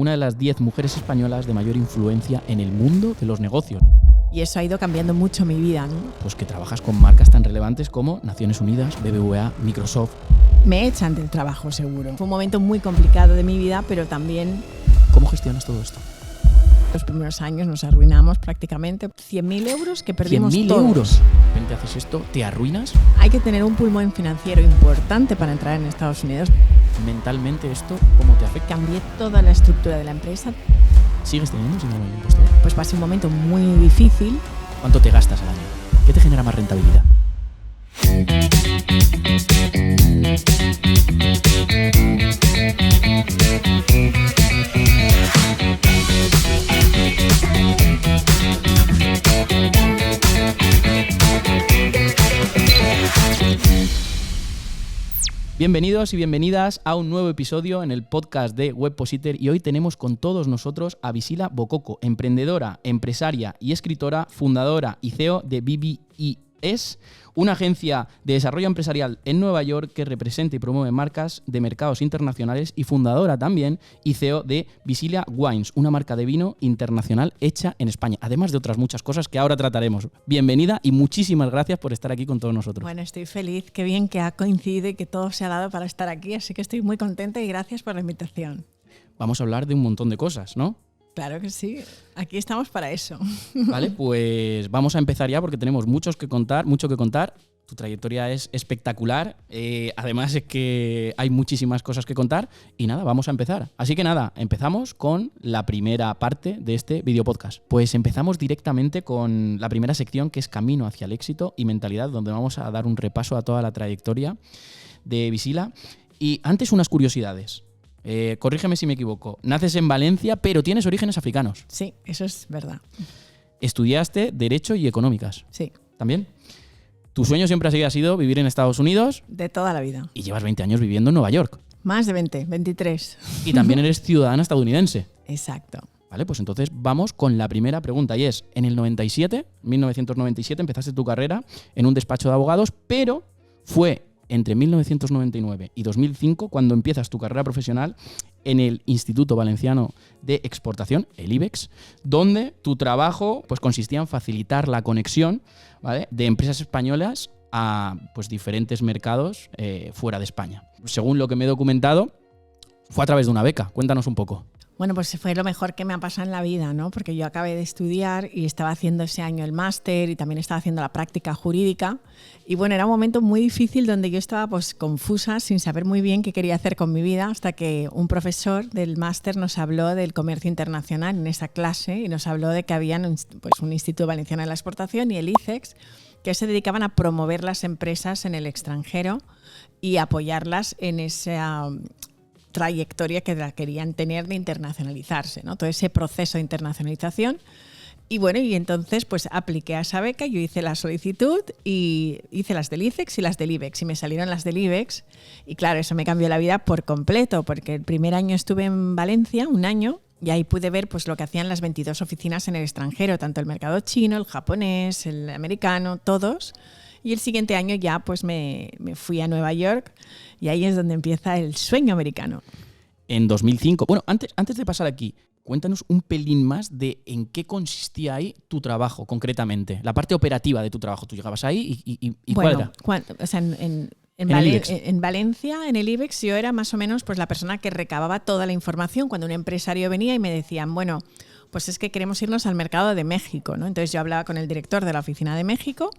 una de las 10 mujeres españolas de mayor influencia en el mundo de los negocios. Y eso ha ido cambiando mucho mi vida, ¿no? Pues que trabajas con marcas tan relevantes como Naciones Unidas, BBVA, Microsoft. Me echan del trabajo, seguro. Fue un momento muy complicado de mi vida, pero también... ¿Cómo gestionas todo esto? Los primeros años nos arruinamos prácticamente. 100.000 euros que perdimos 100.000 todos. euros. De repente haces esto, ¿te arruinas? Hay que tener un pulmón financiero importante para entrar en Estados Unidos. Mentalmente esto, ¿cómo te afecta? Cambié toda la estructura de la empresa. ¿Sigues teniendo sin el impuesto? Pues pasé un momento muy difícil. ¿Cuánto te gastas al año? ¿Qué te genera más rentabilidad? Bienvenidos y bienvenidas a un nuevo episodio en el podcast de Webpositor, y hoy tenemos con todos nosotros a Visila Bococo, emprendedora, empresaria y escritora, fundadora y CEO de BBES, una agencia de desarrollo empresarial en Nueva York que representa y promueve marcas de mercados internacionales, y fundadora también y CEO de Visilia Wines, una marca de vino internacional hecha en España, además de otras muchas cosas que ahora trataremos. Bienvenida y muchísimas gracias por estar aquí con todos nosotros. Bueno, estoy feliz, qué bien que ha coincidido y que todo se ha dado para estar aquí, así que estoy muy contenta y gracias por la invitación. Vamos a hablar de un montón de cosas, ¿no? Claro que sí, aquí estamos para eso. Vale, pues vamos a empezar ya porque tenemos mucho que contar. Tu trayectoria es espectacular, además es que hay muchísimas cosas que contar y nada, vamos a empezar. Así que nada, empezamos con la primera parte de este video podcast. Pues empezamos directamente con la primera sección, que es Camino hacia el éxito y mentalidad, donde vamos a dar un repaso a toda la trayectoria de Visila. Y antes unas curiosidades. Corrígeme si me equivoco. Naces en Valencia, pero tienes orígenes africanos. Sí, eso es verdad. Estudiaste Derecho y Económicas. Sí. ¿También? Tu sueño siempre ha sido vivir en Estados Unidos. De toda la vida. Y llevas 20 años viviendo en Nueva York. Más de 20, 23. Y también eres ciudadana estadounidense. Exacto. Vale, pues entonces vamos con la primera pregunta, y es, en el 1997, empezaste tu carrera en un despacho de abogados, pero fue entre 1999 y 2005 cuando empiezas tu carrera profesional en el Instituto Valenciano de Exportación, el IBEX, donde tu trabajo pues consistía en facilitar la conexión, ¿vale?, de empresas españolas a pues diferentes mercados fuera de España. Según lo que me he documentado, fue a través de una beca. Cuéntanos un poco. Bueno, pues fue lo mejor que me ha pasado en la vida, ¿no? Porque yo acabé de estudiar y estaba haciendo ese año el máster y también estaba haciendo la práctica jurídica. Y bueno, era un momento muy difícil donde yo estaba pues confusa, sin saber muy bien qué quería hacer con mi vida, hasta que un profesor del máster nos habló del comercio internacional en esa clase y nos habló de que había pues un Instituto Valenciano de la Exportación y el ICEX, que se dedicaban a promover las empresas en el extranjero y apoyarlas en esa trayectoria que la querían tener de internacionalizarse, ¿no? Todo ese proceso de internacionalización. Y bueno, y entonces pues apliqué a esa beca, yo hice la solicitud y hice las del ICEX y las del IBEX, y me salieron las del IBEX, y claro, eso me cambió la vida por completo, porque el primer año estuve en Valencia, un año, y ahí pude ver pues lo que hacían las 22 oficinas en el extranjero, tanto el mercado chino, el japonés, el americano, todos. Y el siguiente año ya pues me fui a Nueva York, y ahí es donde empieza el sueño americano. En 2005. Bueno, antes de pasar aquí, cuéntanos un pelín más de en qué consistía ahí tu trabajo concretamente, la parte operativa de tu trabajo. Tú llegabas ahí y bueno, ¿cuál era? O sea, en Valencia, en el IBEX, yo era más o menos pues la persona que recababa toda la información cuando un empresario venía y me decían, bueno, pues es que queremos irnos al mercado de México, ¿no? Entonces yo hablaba con el director de la oficina de México,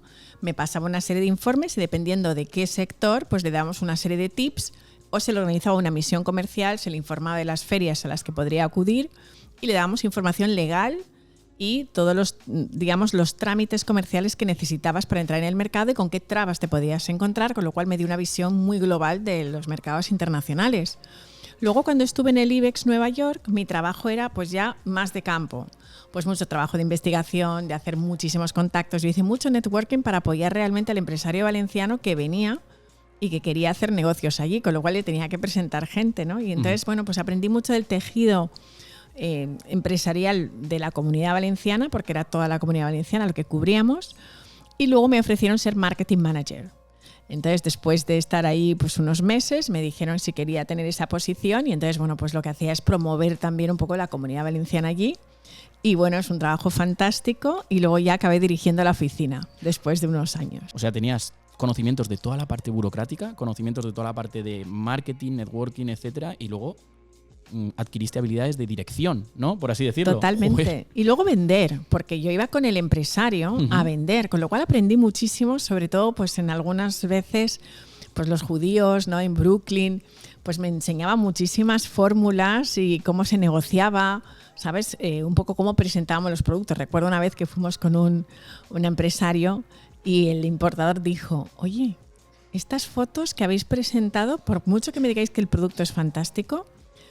me pasaba una serie de informes y dependiendo de qué sector, pues le dábamos una serie de tips, o se le organizaba una misión comercial, se le informaba de las ferias a las que podría acudir y le dábamos información legal y todos los, digamos, los trámites comerciales que necesitabas para entrar en el mercado y con qué trabas te podías encontrar, con lo cual me dio una visión muy global de los mercados internacionales. Luego, cuando estuve en el IBEX Nueva York, mi trabajo era pues ya más de campo. Pues mucho trabajo de investigación, de hacer muchísimos contactos. Yo hice mucho networking para apoyar realmente al empresario valenciano que venía y que quería hacer negocios allí, con lo cual le tenía que presentar gente, ¿no? Y entonces, bueno, pues aprendí mucho del tejido empresarial de la Comunidad Valenciana, porque era toda la Comunidad Valenciana lo que cubríamos, y luego me ofrecieron ser marketing manager. Entonces, después de estar ahí pues unos meses, me dijeron si quería tener esa posición y entonces, bueno, pues lo que hacía es promover también un poco la Comunidad Valenciana allí. Y bueno, es un trabajo fantástico y luego ya acabé dirigiendo la oficina después de unos años. O sea, tenías conocimientos de toda la parte burocrática, conocimientos de toda la parte de marketing, networking, etcétera, y luego adquiriste habilidades de dirección, ¿no? Por así decirlo. Totalmente. Joder. Y luego vender, porque yo iba con el empresario a vender, con lo cual aprendí muchísimo, sobre todo pues en algunas veces pues los judíos, ¿no? En Brooklyn, pues me enseñaban muchísimas fórmulas y cómo se negociaba, ¿sabes? Un poco cómo presentábamos los productos. Recuerdo una vez que fuimos con un empresario y el importador dijo, oye, estas fotos que habéis presentado, por mucho que me digáis que el producto es fantástico,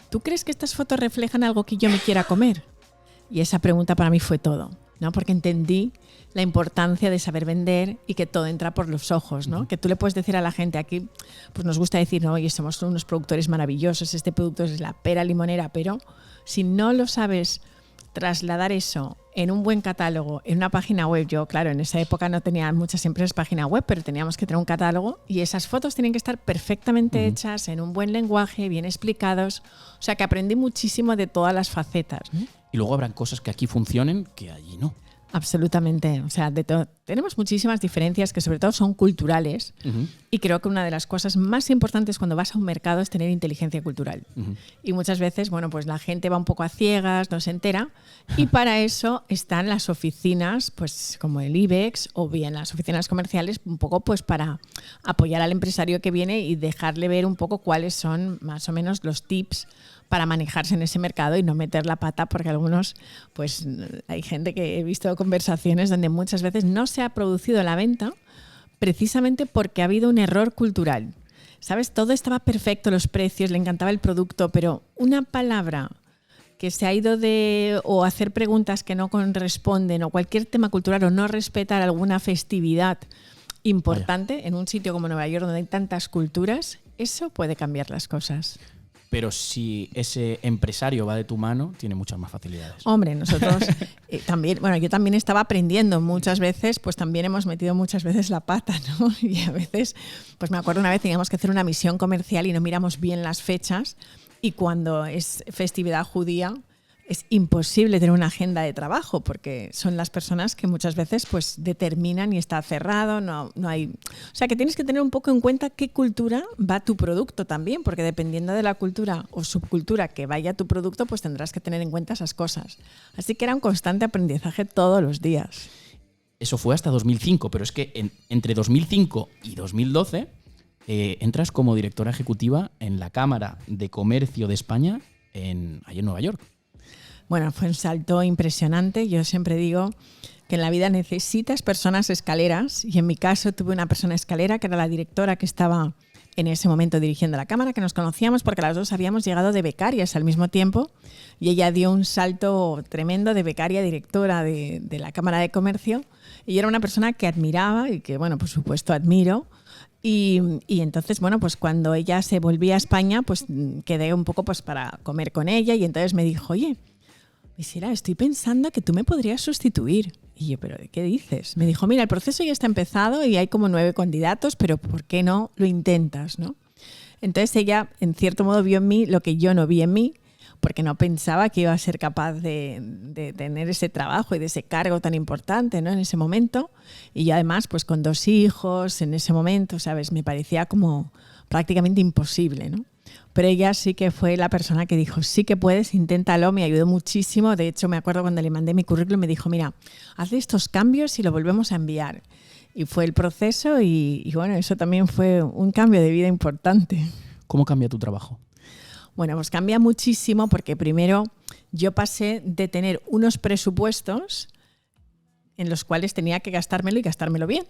¿tú crees que estas fotos reflejan algo que yo me quiera comer? Y esa pregunta para mí fue todo, ¿no? Porque entendí la importancia de saber vender y que todo entra por los ojos, ¿no? Que tú le puedes decir a la gente aquí, pues nos gusta decir, no, oye, somos unos productores maravillosos, este producto es la pera limonera, pero si no lo sabes trasladar eso en un buen catálogo, en una página web. Yo, claro, en esa época no tenía muchas empresas página web, pero teníamos que tener un catálogo y esas fotos tienen que estar perfectamente hechas, en un buen lenguaje, bien explicados. O sea, que aprendí muchísimo de todas las facetas, ¿no? Y luego habrán cosas que aquí funcionen que allí no. Absolutamente. O sea, tenemos muchísimas diferencias que sobre todo son culturales y creo que una de las cosas más importantes cuando vas a un mercado es tener inteligencia cultural. Y muchas veces, bueno, pues la gente va un poco a ciegas, no se entera y para eso están las oficinas, pues como el IBEX o bien las oficinas comerciales, un poco pues para apoyar al empresario que viene y dejarle ver un poco cuáles son más o menos los tips para manejarse en ese mercado y no meter la pata, porque algunos, pues hay gente que he visto conversaciones donde muchas veces no se ha producido la venta precisamente porque ha habido un error cultural. ¿Sabes? Todo estaba perfecto, los precios, le encantaba el producto, pero una palabra que se ha ido o hacer preguntas que no corresponden o cualquier tema cultural o no respetar alguna festividad importante en un sitio como Nueva York donde hay tantas culturas, eso puede cambiar las cosas. Pero si ese empresario va de tu mano, tiene muchas más facilidades. Hombre, nosotros también, bueno, yo también estaba aprendiendo muchas veces, pues también hemos metido muchas veces la pata, ¿no? Y a veces, pues me acuerdo una vez teníamos que hacer una misión comercial y no miramos bien las fechas y cuando es festividad judía es imposible tener una agenda de trabajo porque son las personas que muchas veces pues determinan y está cerrado, no hay... O sea que tienes que tener un poco en cuenta qué cultura va tu producto también, porque dependiendo de la cultura o subcultura que vaya tu producto, pues tendrás que tener en cuenta esas cosas. Así que era un constante aprendizaje todos los días. Eso fue hasta 2005, pero es que entre 2005 y 2012 entras como directora ejecutiva en la Cámara de Comercio de España allí en Nueva York. Bueno, fue un salto impresionante. Yo siempre digo que en la vida necesitas personas escaleras y en mi caso tuve una persona escalera que era la directora que estaba en ese momento dirigiendo la Cámara, que nos conocíamos porque las dos habíamos llegado de becarias al mismo tiempo y ella dio un salto tremendo de becaria a directora de la Cámara de Comercio y era una persona que admiraba y que, bueno, por supuesto admiro. Y entonces, bueno, pues cuando ella se volvía a España, pues quedé un poco pues para comer con ella y entonces me dijo, oye, Visila, estoy pensando que tú me podrías sustituir. Y yo, ¿pero de qué dices? Me dijo, mira, el proceso ya está empezado y hay como 9 candidatos, pero ¿por qué no lo intentas, no? Entonces ella, en cierto modo, vio en mí lo que yo no vi en mí, porque no pensaba que iba a ser capaz de tener ese trabajo y de ese cargo tan importante, ¿no? En ese momento. Y yo además, pues con 2 hijos, en ese momento, ¿sabes? Me parecía como prácticamente imposible, ¿no? Pero ella sí que fue la persona que dijo, sí que puedes, inténtalo, me ayudó muchísimo. De hecho, me acuerdo cuando le mandé mi currículum, me dijo, mira, haz estos cambios y lo volvemos a enviar. Y fue el proceso y bueno, eso también fue un cambio de vida importante. ¿Cómo cambia tu trabajo? Bueno, pues cambia muchísimo porque primero yo pasé de tener unos presupuestos en los cuales tenía que gastármelo y gastármelo bien.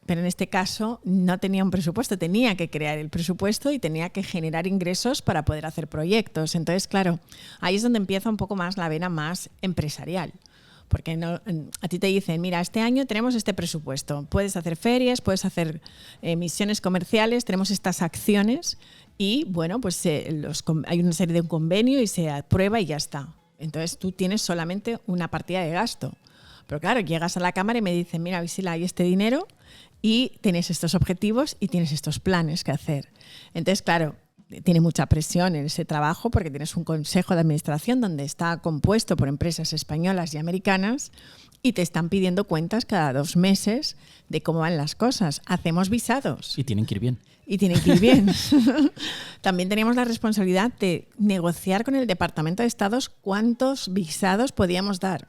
Pero en este caso no tenía un presupuesto, tenía que crear el presupuesto y tenía que generar ingresos para poder hacer proyectos. Entonces, claro, ahí es donde empieza un poco más la vena más empresarial. Porque a ti te dicen, mira, este año tenemos este presupuesto, puedes hacer ferias, puedes hacer misiones comerciales, tenemos estas acciones y bueno, pues hay una serie de un convenio y se aprueba y ya está. Entonces tú tienes solamente una partida de gasto. Pero claro, llegas a la cámara y me dicen, mira, Visila, hay este dinero y tienes estos objetivos y tienes estos planes que hacer. Entonces, claro, tiene mucha presión en ese trabajo porque tienes un consejo de administración donde está compuesto por empresas españolas y americanas y te están pidiendo cuentas cada 2 meses de cómo van las cosas. Hacemos visados. Y tienen que ir bien. Y tienen que ir bien. También teníamos la responsabilidad de negociar con el Departamento de Estados cuántos visados podíamos dar.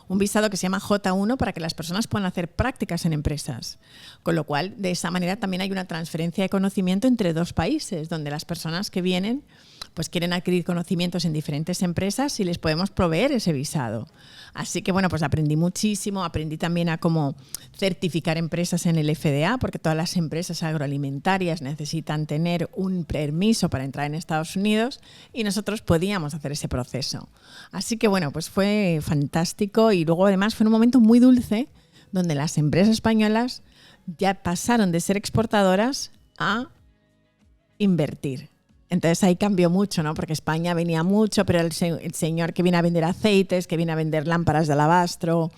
Un visado que se llama J1 para que las personas puedan hacer prácticas en empresas. Con lo cual, de esa manera también hay una transferencia de conocimiento entre 2 países, donde las personas que vienen pues quieren adquirir conocimientos en diferentes empresas y les podemos proveer ese visado. Así que bueno, pues aprendí muchísimo, aprendí también a cómo certificar empresas en el FDA, porque todas las empresas agroalimentarias necesitan tener un permiso para entrar en Estados Unidos y nosotros podíamos hacer ese proceso. Así que bueno, pues fue fantástico y luego además fue un momento muy dulce donde las empresas españolas ya pasaron de ser exportadoras a invertir. Entonces ahí cambió mucho, ¿no? Porque España venía mucho, pero el señor que viene a vender aceites, que viene a vender lámparas de alabastro,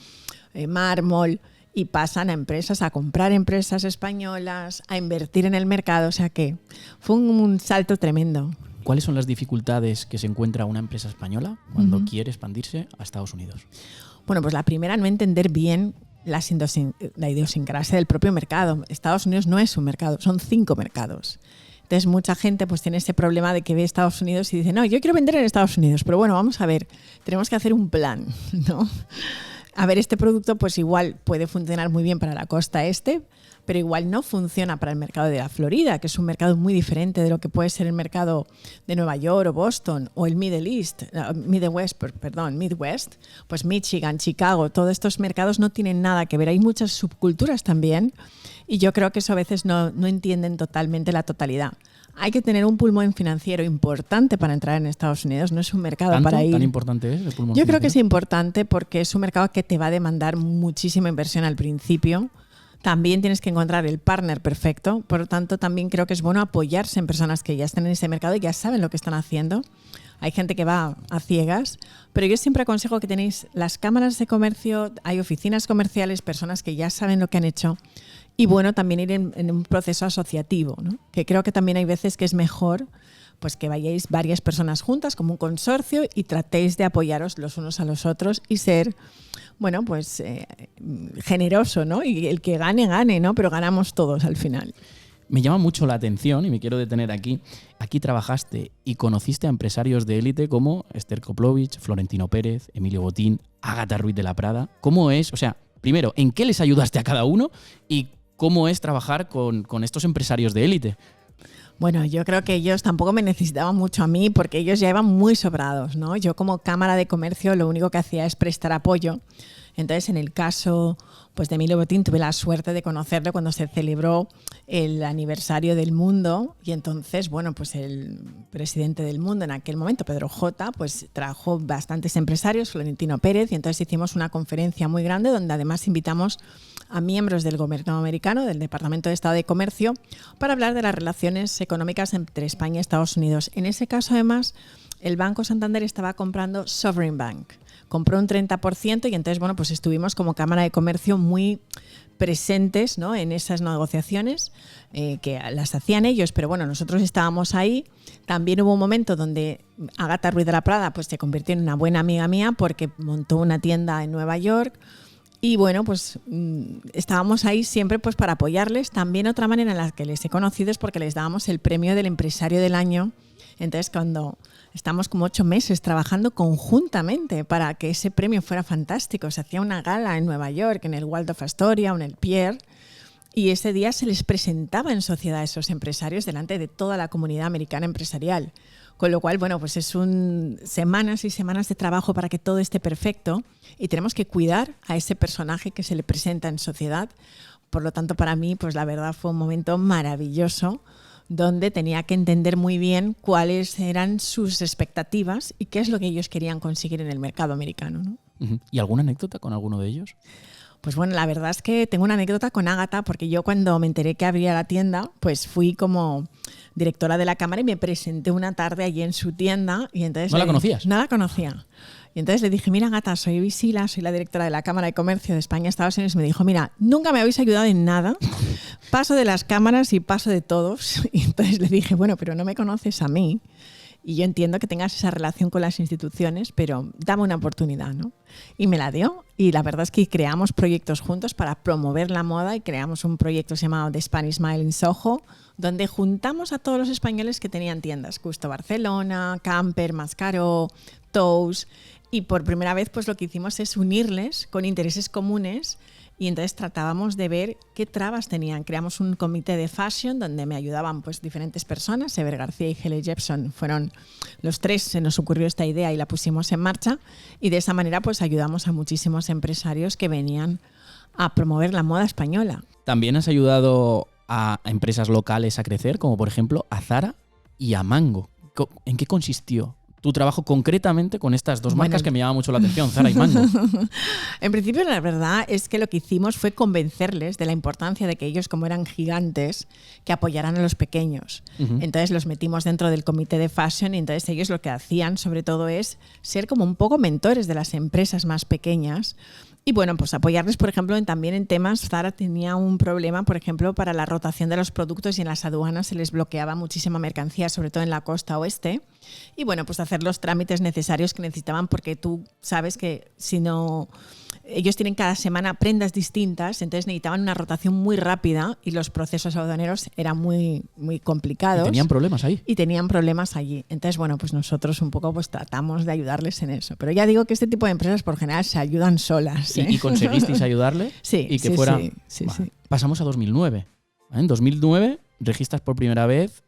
mármol, y pasan a empresas, a comprar empresas españolas, a invertir en el mercado. O sea que fue un salto tremendo. ¿Cuáles son las dificultades que se encuentra una empresa española cuando quiere expandirse a Estados Unidos? Bueno, pues la primera, no entender bien la idiosincrasia del propio mercado. Estados Unidos no es un mercado, son 5 mercados. Entonces mucha gente pues tiene ese problema de que ve Estados Unidos y dice, no, yo quiero vender en Estados Unidos, pero bueno, vamos a ver, tenemos que hacer un plan, ¿no? A ver, este producto pues igual puede funcionar muy bien para la costa este, pero igual no funciona para el mercado de la Florida, que es un mercado muy diferente de lo que puede ser el mercado de Nueva York o Boston o el Midwest, pues Michigan, Chicago, todos estos mercados no tienen nada que ver. Hay muchas subculturas también y yo creo que eso a veces no entienden totalmente la totalidad. Hay que tener un pulmón financiero importante para entrar en Estados Unidos, no es un mercado para ir. ¿Tan importante es el pulmón Yo financiero? creo que es importante porque es un mercado que te va a demandar muchísima inversión al principio. También tienes que encontrar el partner perfecto, por lo tanto también creo que es bueno apoyarse en personas que ya están en ese mercado y ya saben lo que están haciendo. Hay gente que va a ciegas, pero yo siempre aconsejo que tenéis las cámaras de comercio, hay oficinas comerciales, personas que ya saben lo que han hecho y bueno, también ir en un proceso asociativo, ¿no? Que creo que también hay veces que es mejor pues que vayáis varias personas juntas como un consorcio y tratéis de apoyaros los unos a los otros y ser, bueno, pues generoso, ¿no? Y el que gane, gane, ¿no? Pero ganamos todos al final. Me llama mucho la atención y me quiero detener aquí. Aquí trabajaste y conociste a empresarios de élite como Esther Koplovich, Florentino Pérez, Emilio Botín, Ágata Ruiz de la Prada. ¿Cómo es? O sea, primero, ¿en qué les ayudaste a cada uno? Y ¿cómo es trabajar con estos empresarios de élite? Bueno, yo creo que ellos tampoco me necesitaban mucho a mí porque ellos ya iban muy sobrados, ¿no? Yo como Cámara de Comercio lo único que hacía es prestar apoyo. Entonces, en el caso pues, de Emilio Botín, tuve la suerte de conocerlo cuando se celebró el aniversario del Mundo y entonces, bueno, pues el presidente del Mundo en aquel momento, Pedro J., pues trajo bastantes empresarios, Florentino Pérez, y entonces hicimos una conferencia muy grande donde además invitamos a miembros del gobierno americano, del Departamento de Estado de Comercio, para hablar de las relaciones económicas entre España y Estados Unidos. En ese caso, además, el Banco Santander estaba comprando Sovereign Bank. Compró un 30% y entonces, bueno, pues estuvimos como Cámara de Comercio muy presentes, ¿no? En esas negociaciones que las hacían ellos, pero bueno, nosotros estábamos ahí. También hubo un momento donde Ágata Ruiz de la Prada pues, se convirtió en una buena amiga mía porque montó una tienda en Nueva York. Y bueno, pues estábamos ahí siempre pues para apoyarles. También otra manera en la que les he conocido es porque les dábamos el premio del empresario del año. Entonces cuando estamos como 8 meses trabajando conjuntamente para que ese premio fuera fantástico, se hacía una gala en Nueva York, en el Waldorf Astoria o en el Pierre, y ese día se les presentaba en sociedad a esos empresarios delante de toda la comunidad americana empresarial. Con lo cual, bueno, pues es semanas y semanas de trabajo para que todo esté perfecto y tenemos que cuidar a ese personaje que se le presenta en sociedad. Por lo tanto, para mí, pues la verdad fue un momento maravilloso donde tenía que entender muy bien cuáles eran sus expectativas y qué es lo que ellos querían conseguir en el mercado americano, ¿no? ¿Y alguna anécdota con alguno de ellos? Pues bueno, la verdad es que tengo una anécdota con Ágata porque yo cuando me enteré que abría la tienda, pues fui como directora de la cámara y me presenté una tarde allí en su tienda. Y entonces, ¿No la conocías? No la conocía. Y entonces le dije, mira Gata, soy Visila, soy la directora de la Cámara de Comercio de España, Estados Unidos. Y me dijo, mira, nunca me habéis ayudado en nada, paso de las cámaras y paso de todos. Y entonces le dije, bueno, pero no me conoces a mí. Y yo entiendo que tengas esa relación con las instituciones, pero dame una oportunidad, ¿no? Y me la dio. Y la verdad es que creamos proyectos juntos para promover la moda y creamos un proyecto llamado The Spanish Mile in Soho, donde juntamos a todos los españoles que tenían tiendas. Gusto Barcelona, Camper, Mascaró, Tous. Y por primera vez pues lo que hicimos es unirles con intereses comunes. Y entonces tratábamos de ver qué trabas tenían. Creamos un comité de fashion donde me ayudaban pues diferentes personas. Ever García y Helle Jepson fueron los tres, se nos ocurrió esta idea y la pusimos en marcha. Y de esa manera pues ayudamos a muchísimos empresarios que venían a promover la moda española. También has ayudado a empresas locales a crecer, como por ejemplo a Zara y a Mango. ¿En qué consistió tu trabajo concretamente con estas dos marcas que me llaman mucho la atención, Zara y Mango? En principio, la verdad es que lo que hicimos fue convencerles de la importancia de que ellos, como eran gigantes, que apoyaran a los pequeños. Entonces los metimos dentro del comité de fashion y entonces ellos lo que hacían, sobre todo, es ser como un poco mentores de las empresas más pequeñas. Y bueno, pues apoyarles, por ejemplo, también en temas. Zara tenía un problema, por ejemplo, para la rotación de los productos y en las aduanas se les bloqueaba muchísima mercancía, sobre todo en la costa oeste. Y bueno, pues hacer los trámites necesarios que necesitaban, porque tú sabes que si no... Ellos tienen cada semana prendas distintas, entonces necesitaban una rotación muy rápida y los procesos aduaneros eran muy, muy complicados. ¿Y tenían problemas ahí? Y tenían problemas allí. Entonces, bueno, pues nosotros un poco pues tratamos de ayudarles en eso. Pero ya digo que este tipo de empresas por general se ayudan solas. ¿Y conseguisteis ayudarle? Sí. Y que sí, fuera... sí. Pasamos a 2009. En 2009 registras por primera vez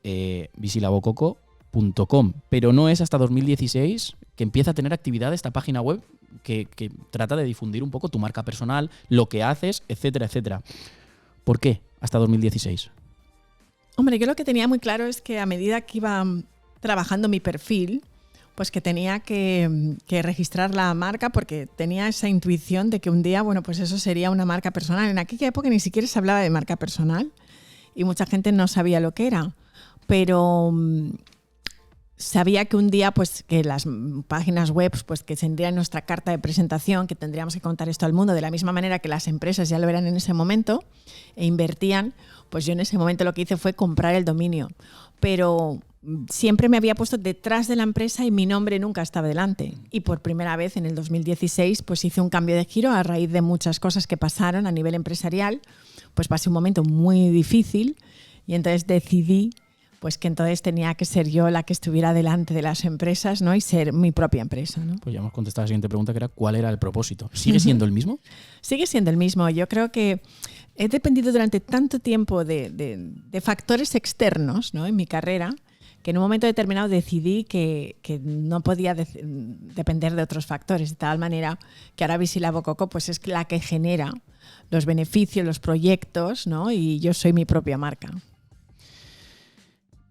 visilabococo.com, pero no es hasta 2016 que empieza a tener actividad esta página web que trata de difundir un poco tu marca personal, lo que haces, etcétera, etcétera. ¿Por qué hasta 2016? Hombre, yo lo que tenía muy claro es que a medida que iba trabajando mi perfil, pues que tenía que registrar la marca, porque tenía esa intuición de que un día, bueno, pues eso sería una marca personal. En aquella época ni siquiera se hablaba de marca personal y mucha gente no sabía lo que era, pero sabía que un día pues que las páginas web pues que tendrían nuestra carta de presentación, que tendríamos que contar esto al mundo de la misma manera que las empresas ya lo eran en ese momento e invertían. Pues yo en ese momento lo que hice fue comprar el dominio, pero siempre me había puesto detrás de la empresa y mi nombre nunca estaba delante. Y por primera vez en el 2016 pues hice un cambio de giro a raíz de muchas cosas que pasaron a nivel empresarial. Pues pasé un momento muy difícil y entonces decidí pues que entonces tenía que ser yo la que estuviera delante de las empresas, ¿no? Y ser mi propia empresa, ¿no? Pues ya hemos contestado la siguiente pregunta, que era ¿cuál era el propósito? ¿Sigue siendo el mismo? Sigue siendo el mismo. Yo creo que he dependido durante tanto tiempo de factores externos, ¿no? En mi carrera, que en un momento determinado decidí que no podía depender de otros factores, de tal manera que ahora Visilabococo pues es la que genera los beneficios, los proyectos, ¿no? Y yo soy mi propia marca.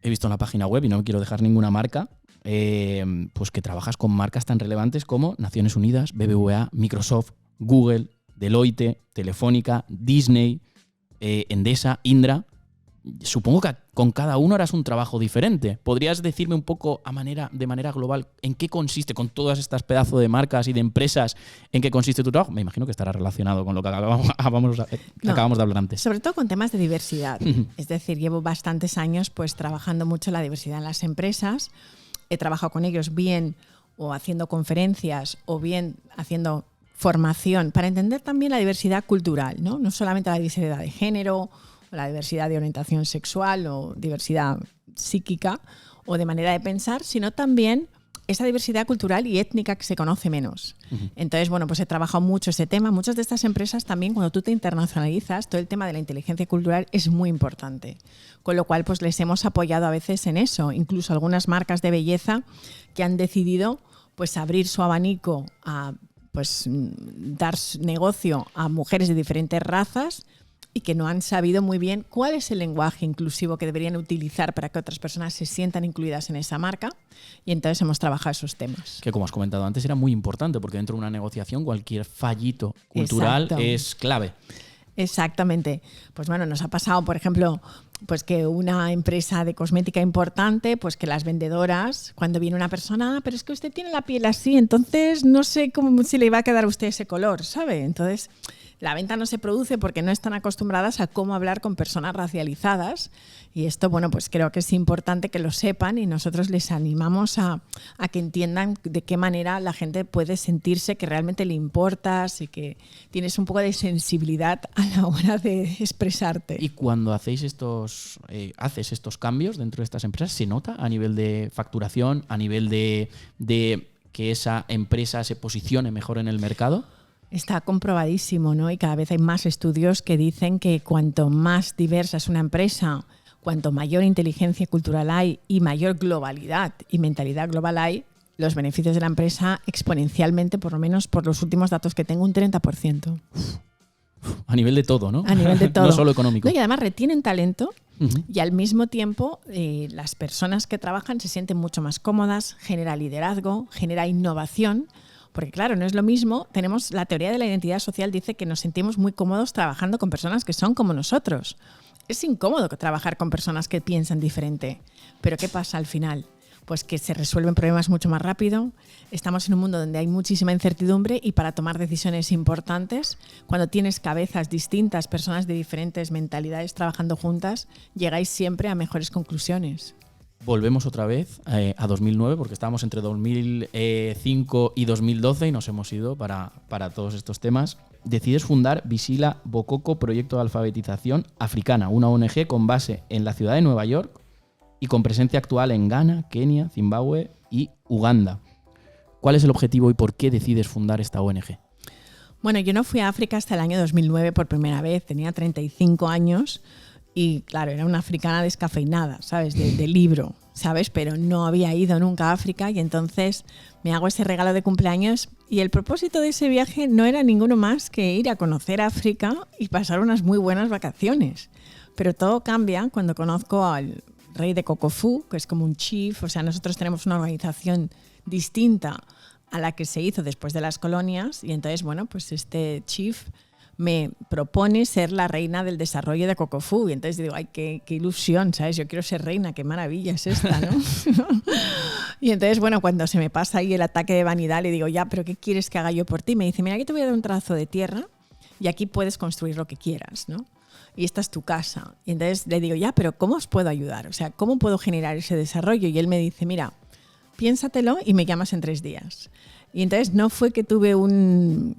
He visto en la página web, y no quiero dejar ninguna marca, pues que trabajas con marcas tan relevantes como Naciones Unidas, BBVA, Microsoft, Google, Deloitte, Telefónica, Disney, Endesa, Indra. Supongo que con cada uno harás un trabajo diferente. ¿Podrías decirme un poco de manera global en qué consiste, con todas estas pedazos de marcas y de empresas, en qué consiste tu trabajo? Me imagino que estará relacionado con lo que acabamos de hablar antes. Sobre todo con temas de diversidad. Es decir, llevo bastantes años pues trabajando mucho la diversidad en las empresas. He trabajado con ellos bien o haciendo conferencias o bien haciendo formación para entender también la diversidad cultural, ¿no? No solamente la diversidad de género, la diversidad de orientación sexual o diversidad psíquica o de manera de pensar, sino también esa diversidad cultural y étnica que se conoce menos. Entonces, bueno, pues he trabajado mucho ese tema. Muchas de estas empresas también, cuando tú te internacionalizas, todo el tema de la inteligencia cultural es muy importante. Con lo cual, pues les hemos apoyado a veces en eso. Incluso algunas marcas de belleza que han decidido pues abrir su abanico a pues dar negocio a mujeres de diferentes razas y que no han sabido muy bien cuál es el lenguaje inclusivo que deberían utilizar para que otras personas se sientan incluidas en esa marca, y entonces hemos trabajado esos temas. Que como has comentado antes era muy importante, porque dentro de una negociación cualquier fallito cultural es clave. Exactamente. Pues bueno, nos ha pasado, por ejemplo, pues que una empresa de cosmética importante, pues que las vendedoras, cuando viene una persona, pero es que usted tiene la piel así, entonces no sé cómo si le va a quedar a usted ese color, ¿sabe? Entonces, la venta no se produce porque no están acostumbradas a cómo hablar con personas racializadas, y esto, bueno, pues creo que es importante que lo sepan, y nosotros les animamos a que entiendan de qué manera la gente puede sentirse que realmente le importas y que tienes un poco de sensibilidad a la hora de expresarte. Y cuando haces estos cambios dentro de estas empresas, ¿se nota a nivel de facturación, a nivel de que esa empresa se posicione mejor en el mercado? Está comprobadísimo, ¿no? Y cada vez hay más estudios que dicen que cuanto más diversa es una empresa, cuanto mayor inteligencia cultural hay y mayor globalidad y mentalidad global hay, los beneficios de la empresa exponencialmente, por lo menos por los últimos datos que tengo, un 30%. A nivel de todo, ¿no? A nivel de todo. No solo económico. No, y además retienen talento y al mismo tiempo las personas que trabajan se sienten mucho más cómodas, genera liderazgo, genera innovación. Porque claro, no es lo mismo, tenemos la teoría de la identidad social, dice que nos sentimos muy cómodos trabajando con personas que son como nosotros. Es incómodo trabajar con personas que piensan diferente. Pero ¿qué pasa al final? Pues que se resuelven problemas mucho más rápido. Estamos en un mundo donde hay muchísima incertidumbre y para tomar decisiones importantes, cuando tienes cabezas distintas, personas de diferentes mentalidades trabajando juntas, llegáis siempre a mejores conclusiones. Volvemos otra vez a 2009, porque estábamos entre 2005 y 2012 y nos hemos ido para todos estos temas. Decides fundar Visila Bokoko, proyecto de alfabetización africana, una ONG con base en la ciudad de Nueva York y con presencia actual en Ghana, Kenia, Zimbabue y Uganda. ¿Cuál es el objetivo y por qué decides fundar esta ONG? Bueno, yo no fui a África hasta el año 2009 por primera vez, tenía 35 años. Y claro, era una africana descafeinada, ¿sabes? De libro, ¿sabes? Pero no había ido nunca a África y entonces me hago ese regalo de cumpleaños y el propósito de ese viaje no era ninguno más que ir a conocer África y pasar unas muy buenas vacaciones. Pero todo cambia cuando conozco al rey de Kokofu, que es como un chief, o sea, nosotros tenemos una organización distinta a la que se hizo después de las colonias y entonces, bueno, pues este chief me propone ser la reina del desarrollo de Kokofu. Y entonces digo, ay, qué ilusión, ¿sabes? Yo quiero ser reina, qué maravilla es esta, ¿no? Y entonces, bueno, cuando se me pasa ahí el ataque de vanidad, le digo, ya, pero ¿qué quieres que haga yo por ti? Me dice, mira, aquí te voy a dar un trazo de tierra y aquí puedes construir lo que quieras, ¿no? Y esta es tu casa. Y entonces le digo, ya, pero ¿cómo os puedo ayudar? O sea, ¿cómo puedo generar ese desarrollo? Y él me dice, mira, piénsatelo y me llamas en 3 días. Y entonces no fue que tuve ningún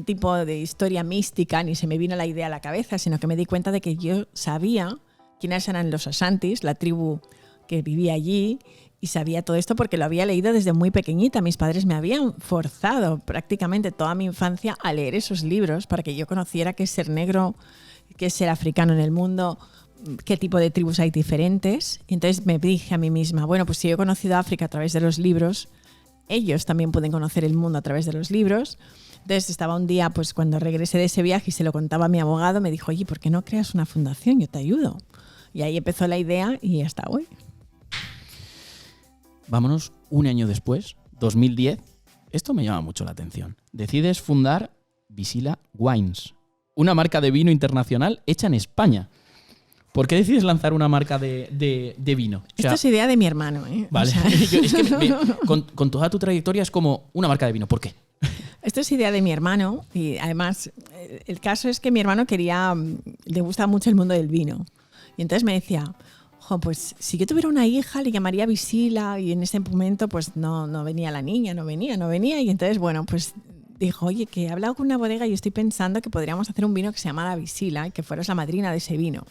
tipo de historia mística, ni se me vino la idea a la cabeza, sino que me di cuenta de que yo sabía quiénes eran los Asantis, la tribu que vivía allí, y sabía todo esto porque lo había leído desde muy pequeñita. Mis padres me habían forzado prácticamente toda mi infancia a leer esos libros para que yo conociera qué es ser negro, qué es ser africano en el mundo, qué tipo de tribus hay diferentes. Y entonces me dije a mí misma, bueno, pues si yo he conocido África a través de los libros, ellos también pueden conocer el mundo a través de los libros. Entonces estaba un día, pues cuando regresé de ese viaje y se lo contaba a mi abogado, me dijo, oye, ¿por qué no creas una fundación? Yo te ayudo. Y ahí empezó la idea y hasta hoy. Vámonos un año después, 2010. Esto me llama mucho la atención. Decides fundar Visila Wines, una marca de vino internacional hecha en España. ¿Por qué decides lanzar una marca de vino? O sea, esto es idea de mi hermano, ¿eh? Vale. O sea, Es que con toda tu trayectoria es como una marca de vino. ¿Por qué? Esto es idea de mi hermano y además el caso es que mi hermano le gusta mucho el mundo del vino. Y entonces me decía, pues si yo tuviera una hija le llamaría Visila, y en ese momento pues no venía la niña, no venía. Y entonces, bueno, pues dijo, oye, que he hablado con una bodega y estoy pensando que podríamos hacer un vino que se llamara Visila y que fueras la madrina de ese vino.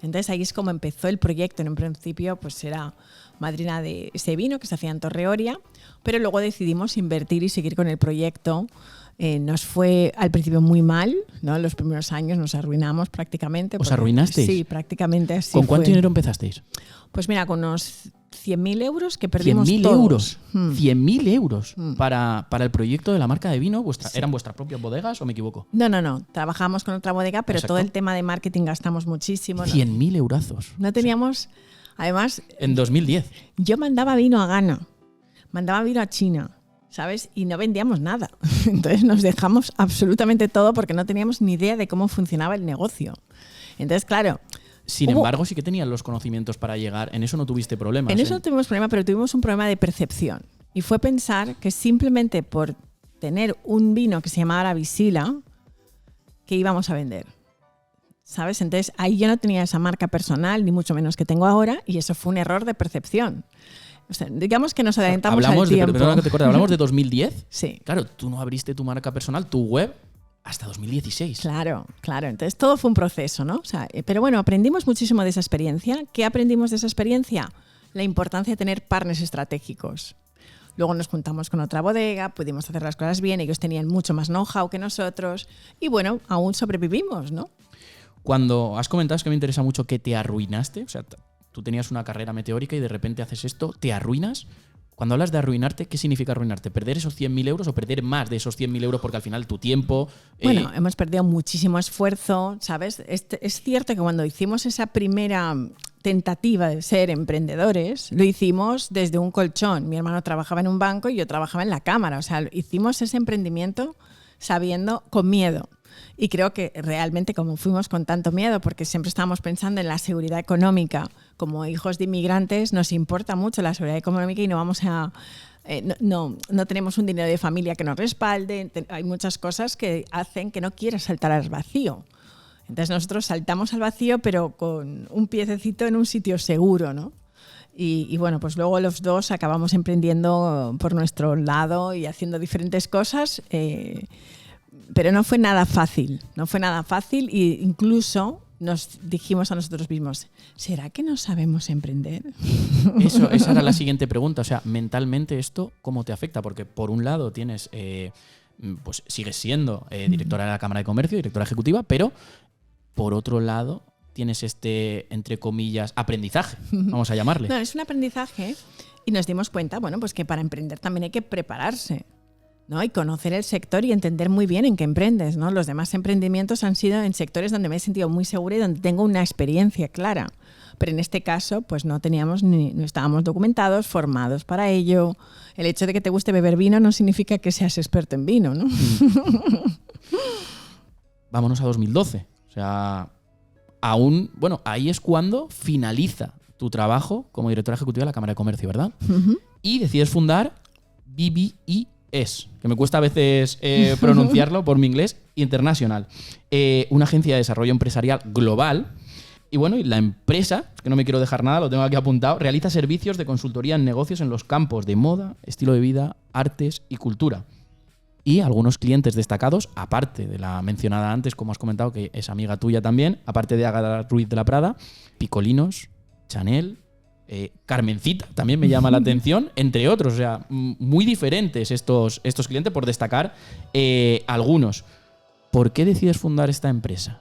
Entonces ahí es como empezó el proyecto. En un principio pues era madrina de ese vino que se hacía en Torreoria, pero luego decidimos invertir y seguir con el proyecto. Nos fue al principio muy mal, ¿no? Los primeros años nos arruinamos prácticamente. ¿Os arruinasteis? Sí, prácticamente así. ¿Con cuánto dinero empezasteis? Pues mira, con unos 100.000 euros que perdimos 100.000 todos. euros. 100.000 euros para el proyecto de la marca de vino. Sí. ¿Eran vuestras propias bodegas o me equivoco? No. Trabajamos con otra bodega, pero Exacto. todo el tema de marketing gastamos muchísimo. 100.000 eurazos. No teníamos... Además... En 2010. Yo mandaba vino a Ghana, mandaba vino a China, ¿sabes? Y no vendíamos nada. Entonces nos dejamos absolutamente todo porque no teníamos ni idea de cómo funcionaba el negocio. Entonces, claro... Sin embargo, sí que tenían los conocimientos para llegar. En eso no tuviste problemas. En eso no tuvimos problema, pero tuvimos un problema de percepción. Y fue pensar que simplemente por tener un vino que se llamaba Visila, que íbamos a vender. ¿Sabes? Entonces ahí yo no tenía esa marca personal, ni mucho menos que tengo ahora, y eso fue un error de percepción. O sea, digamos que nos adelantamos al tiempo. Perdona que te corte, ¿hablamos de 2010? Sí. Claro, tú no abriste tu marca personal, tu web, hasta 2016. Claro. Entonces todo fue un proceso, ¿no? O sea, pero bueno, aprendimos muchísimo de esa experiencia. ¿Qué aprendimos de esa experiencia? La importancia de tener partners estratégicos. Luego nos juntamos con otra bodega, pudimos hacer las cosas bien, ellos tenían mucho más know-how que nosotros y bueno, aún sobrevivimos, ¿no? Cuando has comentado, es que me interesa mucho que te arruinaste, o sea, tú tenías una carrera meteórica y de repente haces esto, ¿te arruinas? Cuando hablas de arruinarte, ¿qué significa arruinarte? ¿Perder esos 100.000 euros o perder más de esos 100.000 euros porque al final tu tiempo... Bueno, hemos perdido muchísimo esfuerzo, ¿sabes? Es cierto que cuando hicimos esa primera tentativa de ser emprendedores, lo hicimos desde un colchón. Mi hermano trabajaba en un banco y yo trabajaba en la cámara. O sea, hicimos ese emprendimiento sabiendo, con miedo. Y creo que realmente como fuimos con tanto miedo, porque siempre estábamos pensando en la seguridad económica, como hijos de inmigrantes nos importa mucho la seguridad económica y no vamos a... no tenemos un dinero de familia que nos respalde, hay muchas cosas que hacen que no quieras saltar al vacío. Entonces nosotros saltamos al vacío pero con un piececito en un sitio seguro, ¿no? Y bueno, pues luego los dos acabamos emprendiendo por nuestro lado y haciendo diferentes cosas, pero no fue nada fácil, e incluso nos dijimos a nosotros mismos, ¿será que no sabemos emprender? Esa era la siguiente pregunta, o sea, mentalmente esto, ¿cómo te afecta? Porque por un lado tienes, pues sigues siendo directora de la Cámara de Comercio, directora ejecutiva, pero por otro lado tienes este, entre comillas, aprendizaje, vamos a llamarle. No, es un aprendizaje y nos dimos cuenta, bueno, pues que para emprender también hay que prepararse, ¿no? Y conocer el sector y entender muy bien en qué emprendes, ¿no? Los demás emprendimientos han sido en sectores donde me he sentido muy segura y donde tengo una experiencia clara. Pero en este caso, pues no estábamos documentados, formados para ello. El hecho de que te guste beber vino no significa que seas experto en vino, ¿no? Vámonos a 2012. O sea, ahí es cuando finaliza tu trabajo como directora ejecutiva de la Cámara de Comercio, ¿verdad? Uh-huh. Y decides fundar BBIS, que me cuesta a veces pronunciarlo por mi inglés, International, una agencia de desarrollo empresarial global. Y bueno, y la empresa, que no me quiero dejar nada, lo tengo aquí apuntado, realiza servicios de consultoría en negocios en los campos de moda, estilo de vida, artes y cultura. Y algunos clientes destacados, aparte de la mencionada antes, como has comentado, que es amiga tuya también, aparte de Ágata Ruiz de la Prada, Picolinos, Chanel, Carmencita, también me llama la atención, entre otros. O sea, muy diferentes estos clientes, por destacar algunos. ¿Por qué decides fundar esta empresa?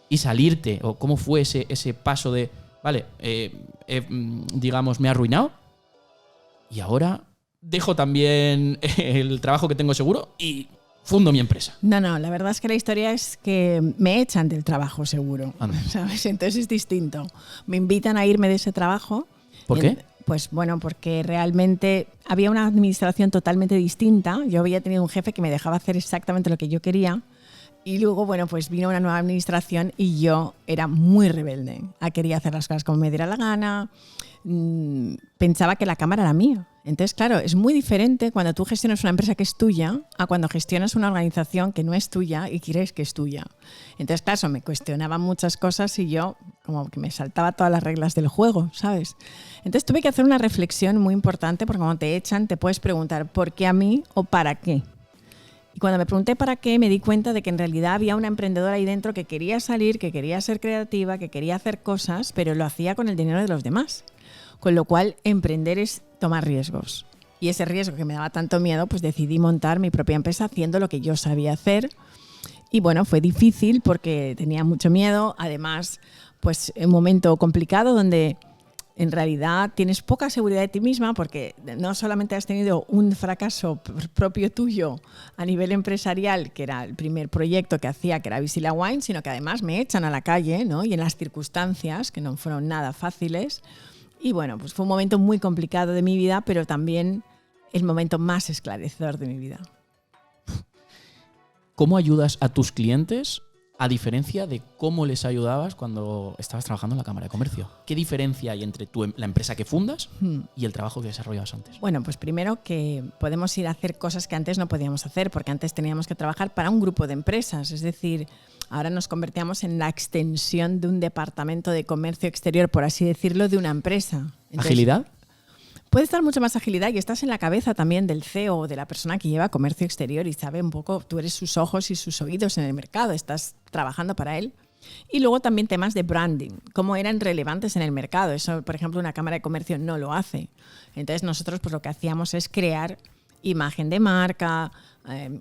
Y salirte, o cómo fue ese paso de, vale, digamos, me he arruinado y ahora dejo también el trabajo que tengo seguro y fundo mi empresa. No, la verdad es que la historia es que me echan del trabajo seguro, ¿sabes? Entonces es distinto. Me invitan a irme de ese trabajo. ¿Por qué? Pues bueno, porque realmente había una administración totalmente distinta. Yo había tenido un jefe que me dejaba hacer exactamente lo que yo quería. Y luego, bueno, pues vino una nueva administración y yo era muy rebelde. Quería hacer las cosas como me diera la gana. Pensaba que la cámara era mía. Entonces, claro, es muy diferente cuando tú gestionas una empresa que es tuya a cuando gestionas una organización que no es tuya y crees que es tuya. Entonces, claro, me cuestionaba muchas cosas y yo como que me saltaba todas las reglas del juego, ¿sabes? Entonces tuve que hacer una reflexión muy importante porque cuando te echan te puedes preguntar ¿por qué a mí o para qué? Y cuando me pregunté para qué, me di cuenta de que en realidad había una emprendedora ahí dentro que quería salir, que quería ser creativa, que quería hacer cosas, pero lo hacía con el dinero de los demás. Con lo cual, emprender es tomar riesgos. Y ese riesgo que me daba tanto miedo, pues decidí montar mi propia empresa haciendo lo que yo sabía hacer. Y bueno, fue difícil porque tenía mucho miedo. Además, pues un momento complicado donde en realidad tienes poca seguridad de ti misma porque no solamente has tenido un fracaso propio tuyo a nivel empresarial, que era el primer proyecto que hacía, que era Visila Wine, sino que además me echan a la calle, ¿no? Y en las circunstancias que no fueron nada fáciles. Y bueno, pues fue un momento muy complicado de mi vida, pero también el momento más esclarecedor de mi vida. ¿Cómo ayudas a tus clientes a diferencia de cómo les ayudabas cuando estabas trabajando en la Cámara de Comercio? ¿Qué diferencia hay entre la empresa que fundas y el trabajo que desarrollabas antes? Bueno, pues primero que podemos ir a hacer cosas que antes no podíamos hacer, porque antes teníamos que trabajar para un grupo de empresas. Es decir, ahora nos convertíamos en la extensión de un departamento de comercio exterior, por así decirlo, de una empresa. Entonces, ¿agilidad? Puede estar mucha más agilidad y estás en la cabeza también del CEO o de la persona que lleva comercio exterior y sabe un poco, tú eres sus ojos y sus oídos en el mercado, estás trabajando para él. Y luego también temas de branding, cómo eran relevantes en el mercado. Eso, por ejemplo, una Cámara de Comercio no lo hace. Entonces nosotros pues lo que hacíamos es crear imagen de marca,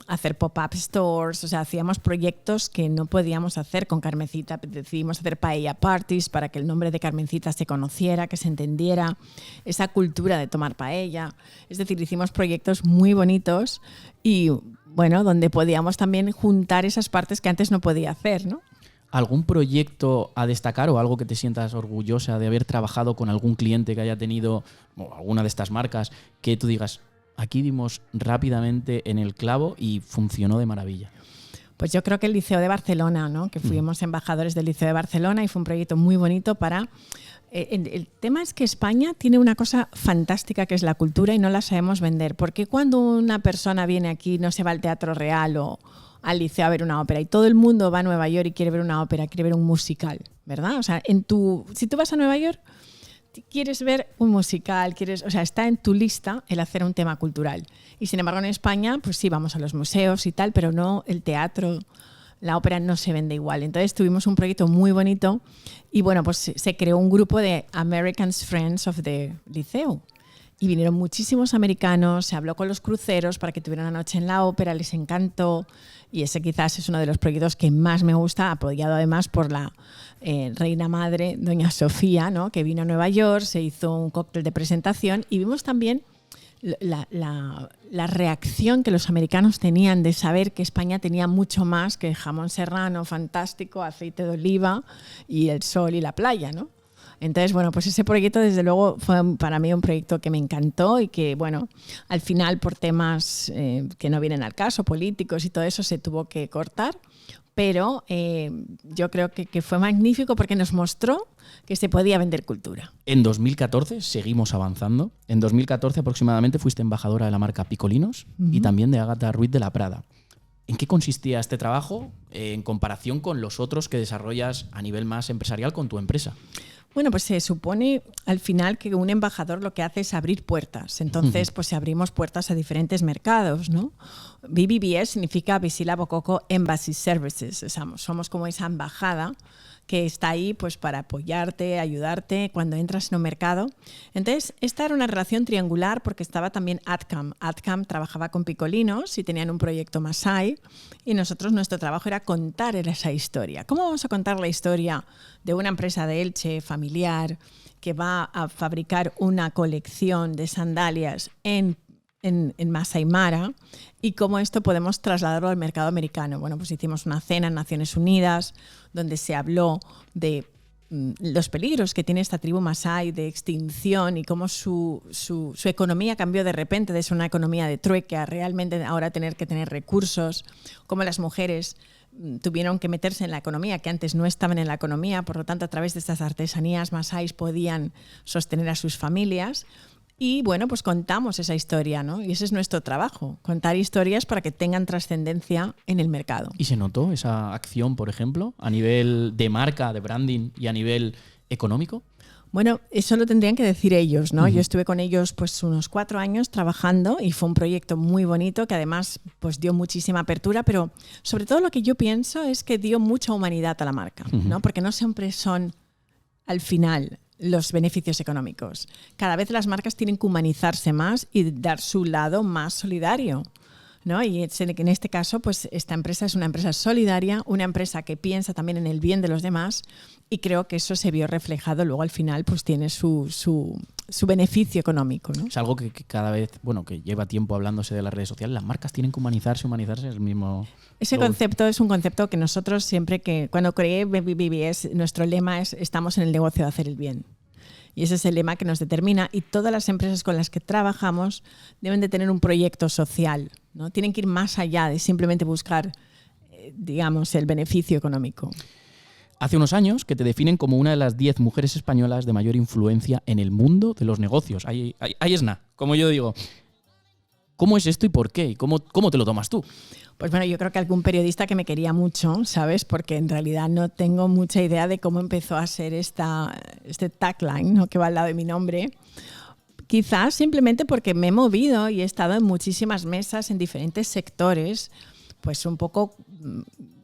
hacer pop-up stores, o sea, hacíamos proyectos que no podíamos hacer con Carmencita. Decidimos hacer paella parties para que el nombre de Carmencita se conociera, que se entendiera, esa cultura de tomar paella. Es decir, hicimos proyectos muy bonitos y, bueno, donde podíamos también juntar esas partes que antes no podía hacer, ¿no? ¿Algún proyecto a destacar o algo que te sientas orgullosa de haber trabajado con algún cliente que haya tenido, o alguna de estas marcas, que tú digas, aquí dimos rápidamente en el clavo y funcionó de maravilla? Pues yo creo que el Liceo de Barcelona, ¿no? Que fuimos embajadores del Liceo de Barcelona y fue un proyecto muy bonito para... el tema es que España tiene una cosa fantástica que es la cultura y no la sabemos vender. Porque cuando una persona viene aquí no se va al Teatro Real o al liceo a ver una ópera y todo el mundo va a Nueva York y quiere ver una ópera, quiere ver un musical, ¿verdad? O sea, si tú vas a Nueva York, quieres ver un musical, o sea, está en tu lista el hacer un tema cultural. Y sin embargo en España, pues sí, vamos a los museos y tal, pero no el teatro, la ópera no se vende igual. Entonces tuvimos un proyecto muy bonito y bueno, pues se creó un grupo de Americans Friends of the Liceo. Y vinieron muchísimos americanos, se habló con los cruceros para que tuvieran una noche en la ópera, les encantó. Y ese quizás es uno de los proyectos que más me gusta, apoyado además por la reina madre, doña Sofía, ¿no? Que vino a Nueva York, se hizo un cóctel de presentación y vimos también la reacción que los americanos tenían de saber que España tenía mucho más que jamón serrano fantástico, aceite de oliva y el sol y la playa, ¿no? Entonces, bueno, pues ese proyecto desde luego fue para mí un proyecto que me encantó y que, bueno, al final por temas que no vienen al caso, políticos y todo eso, se tuvo que cortar. Pero yo creo que fue magnífico porque nos mostró que se podía vender cultura. En 2014 seguimos avanzando. En 2014 aproximadamente fuiste embajadora de la marca Picolinos y también de Ágata Ruiz de la Prada. ¿En qué consistía este trabajo en comparación con los otros que desarrollas a nivel más empresarial con tu empresa? Bueno, pues se supone al final que un embajador lo que hace es abrir puertas. Entonces, pues abrimos puertas a diferentes mercados, ¿no? BBBS significa Bisila Bococo Embassy Services. O sea, somos como esa embajada que está ahí pues para apoyarte, ayudarte cuando entras en un mercado. Entonces, esta era una relación triangular porque estaba también AdCam. AdCam trabajaba con Picolinos y tenían un proyecto Masai y nosotros, nuestro trabajo era contar esa historia. ¿Cómo vamos a contar la historia de una empresa de Elche familiar que va a fabricar una colección de sandalias en Masai Mara y cómo esto podemos trasladarlo al mercado americano? Bueno, pues hicimos una cena en Naciones Unidas donde se habló de los peligros que tiene esta tribu Masai de extinción y cómo su economía cambió de repente de ser una economía de trueque a realmente ahora tener que tener recursos, cómo las mujeres tuvieron que meterse en la economía, que antes no estaban en la economía, por lo tanto a través de estas artesanías Masai podían sostener a sus familias. Y bueno, pues contamos esa historia, ¿no? Y ese es nuestro trabajo, contar historias para que tengan trascendencia en el mercado. ¿Y se notó esa acción, por ejemplo, a nivel de marca, de branding y a nivel económico? Bueno, eso lo tendrían que decir ellos, ¿no? Yo estuve con ellos pues unos 4 años trabajando y fue un proyecto muy bonito que además pues dio muchísima apertura, pero sobre todo lo que yo pienso es que dio mucha humanidad a la marca, ¿no? Porque no siempre son al final los beneficios económicos. Cada vez las marcas tienen que humanizarse más y dar su lado más solidario, ¿no? Y en este caso, pues esta empresa es una empresa solidaria, una empresa que piensa también en el bien de los demás y creo que eso se vio reflejado luego al final, pues tiene su beneficio económico, ¿no? Es algo que cada vez, bueno, que lleva tiempo hablándose de las redes sociales. Las marcas tienen que humanizarse es el mismo. Ese concepto es un concepto que nosotros siempre cuando creé BBBS, nuestro lema es estamos en el negocio de hacer el bien. Y ese es el lema que nos determina, y todas las empresas con las que trabajamos deben de tener un proyecto social, ¿no? Tienen que ir más allá de simplemente buscar, digamos, el beneficio económico. Hace unos años que te definen como una de las 10 mujeres españolas de mayor influencia en el mundo de los negocios. Ahí es nada, como yo digo. ¿Cómo es esto y por qué? ¿Cómo te lo tomas tú? Pues bueno, yo creo que algún periodista que me quería mucho, ¿sabes? Porque en realidad no tengo mucha idea de cómo empezó a ser este tagline, ¿no? Que va al lado de mi nombre. Quizás simplemente porque me he movido y he estado en muchísimas mesas en diferentes sectores, pues un poco,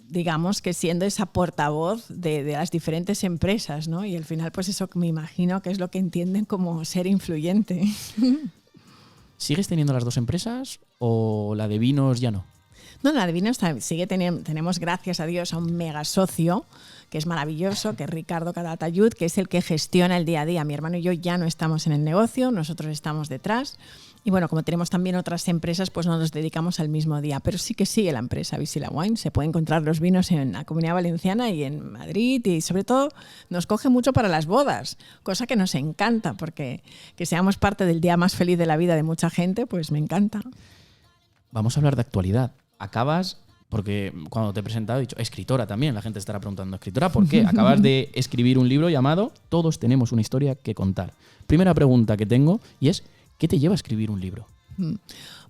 digamos, que siendo esa portavoz de las diferentes empresas, ¿no? Y al final, pues eso me imagino que es lo que entienden como ser influyente. ¿Sigues teniendo las dos empresas o la de vinos ya no? No, la de vinos sigue tenemos, gracias a Dios, a un mega socio que es maravilloso, que es Ricardo Calatayud, que es el que gestiona el día a día. Mi hermano y yo ya no estamos en el negocio, nosotros estamos detrás. Y bueno, como tenemos también otras empresas, pues no nos dedicamos al mismo día. Pero sí que sigue la empresa Visila Wine. Se pueden encontrar los vinos en la Comunidad Valenciana y en Madrid. Y sobre todo nos coge mucho para las bodas, cosa que nos encanta, porque que seamos parte del día más feliz de la vida de mucha gente, pues me encanta. Vamos a hablar de actualidad. Acabas, porque cuando te he presentado he dicho escritora también, la gente estará preguntando, ¿escritora por qué? Acabas de escribir un libro llamado Todos tenemos una historia que contar. Primera pregunta que tengo y es, ¿qué te lleva a escribir un libro?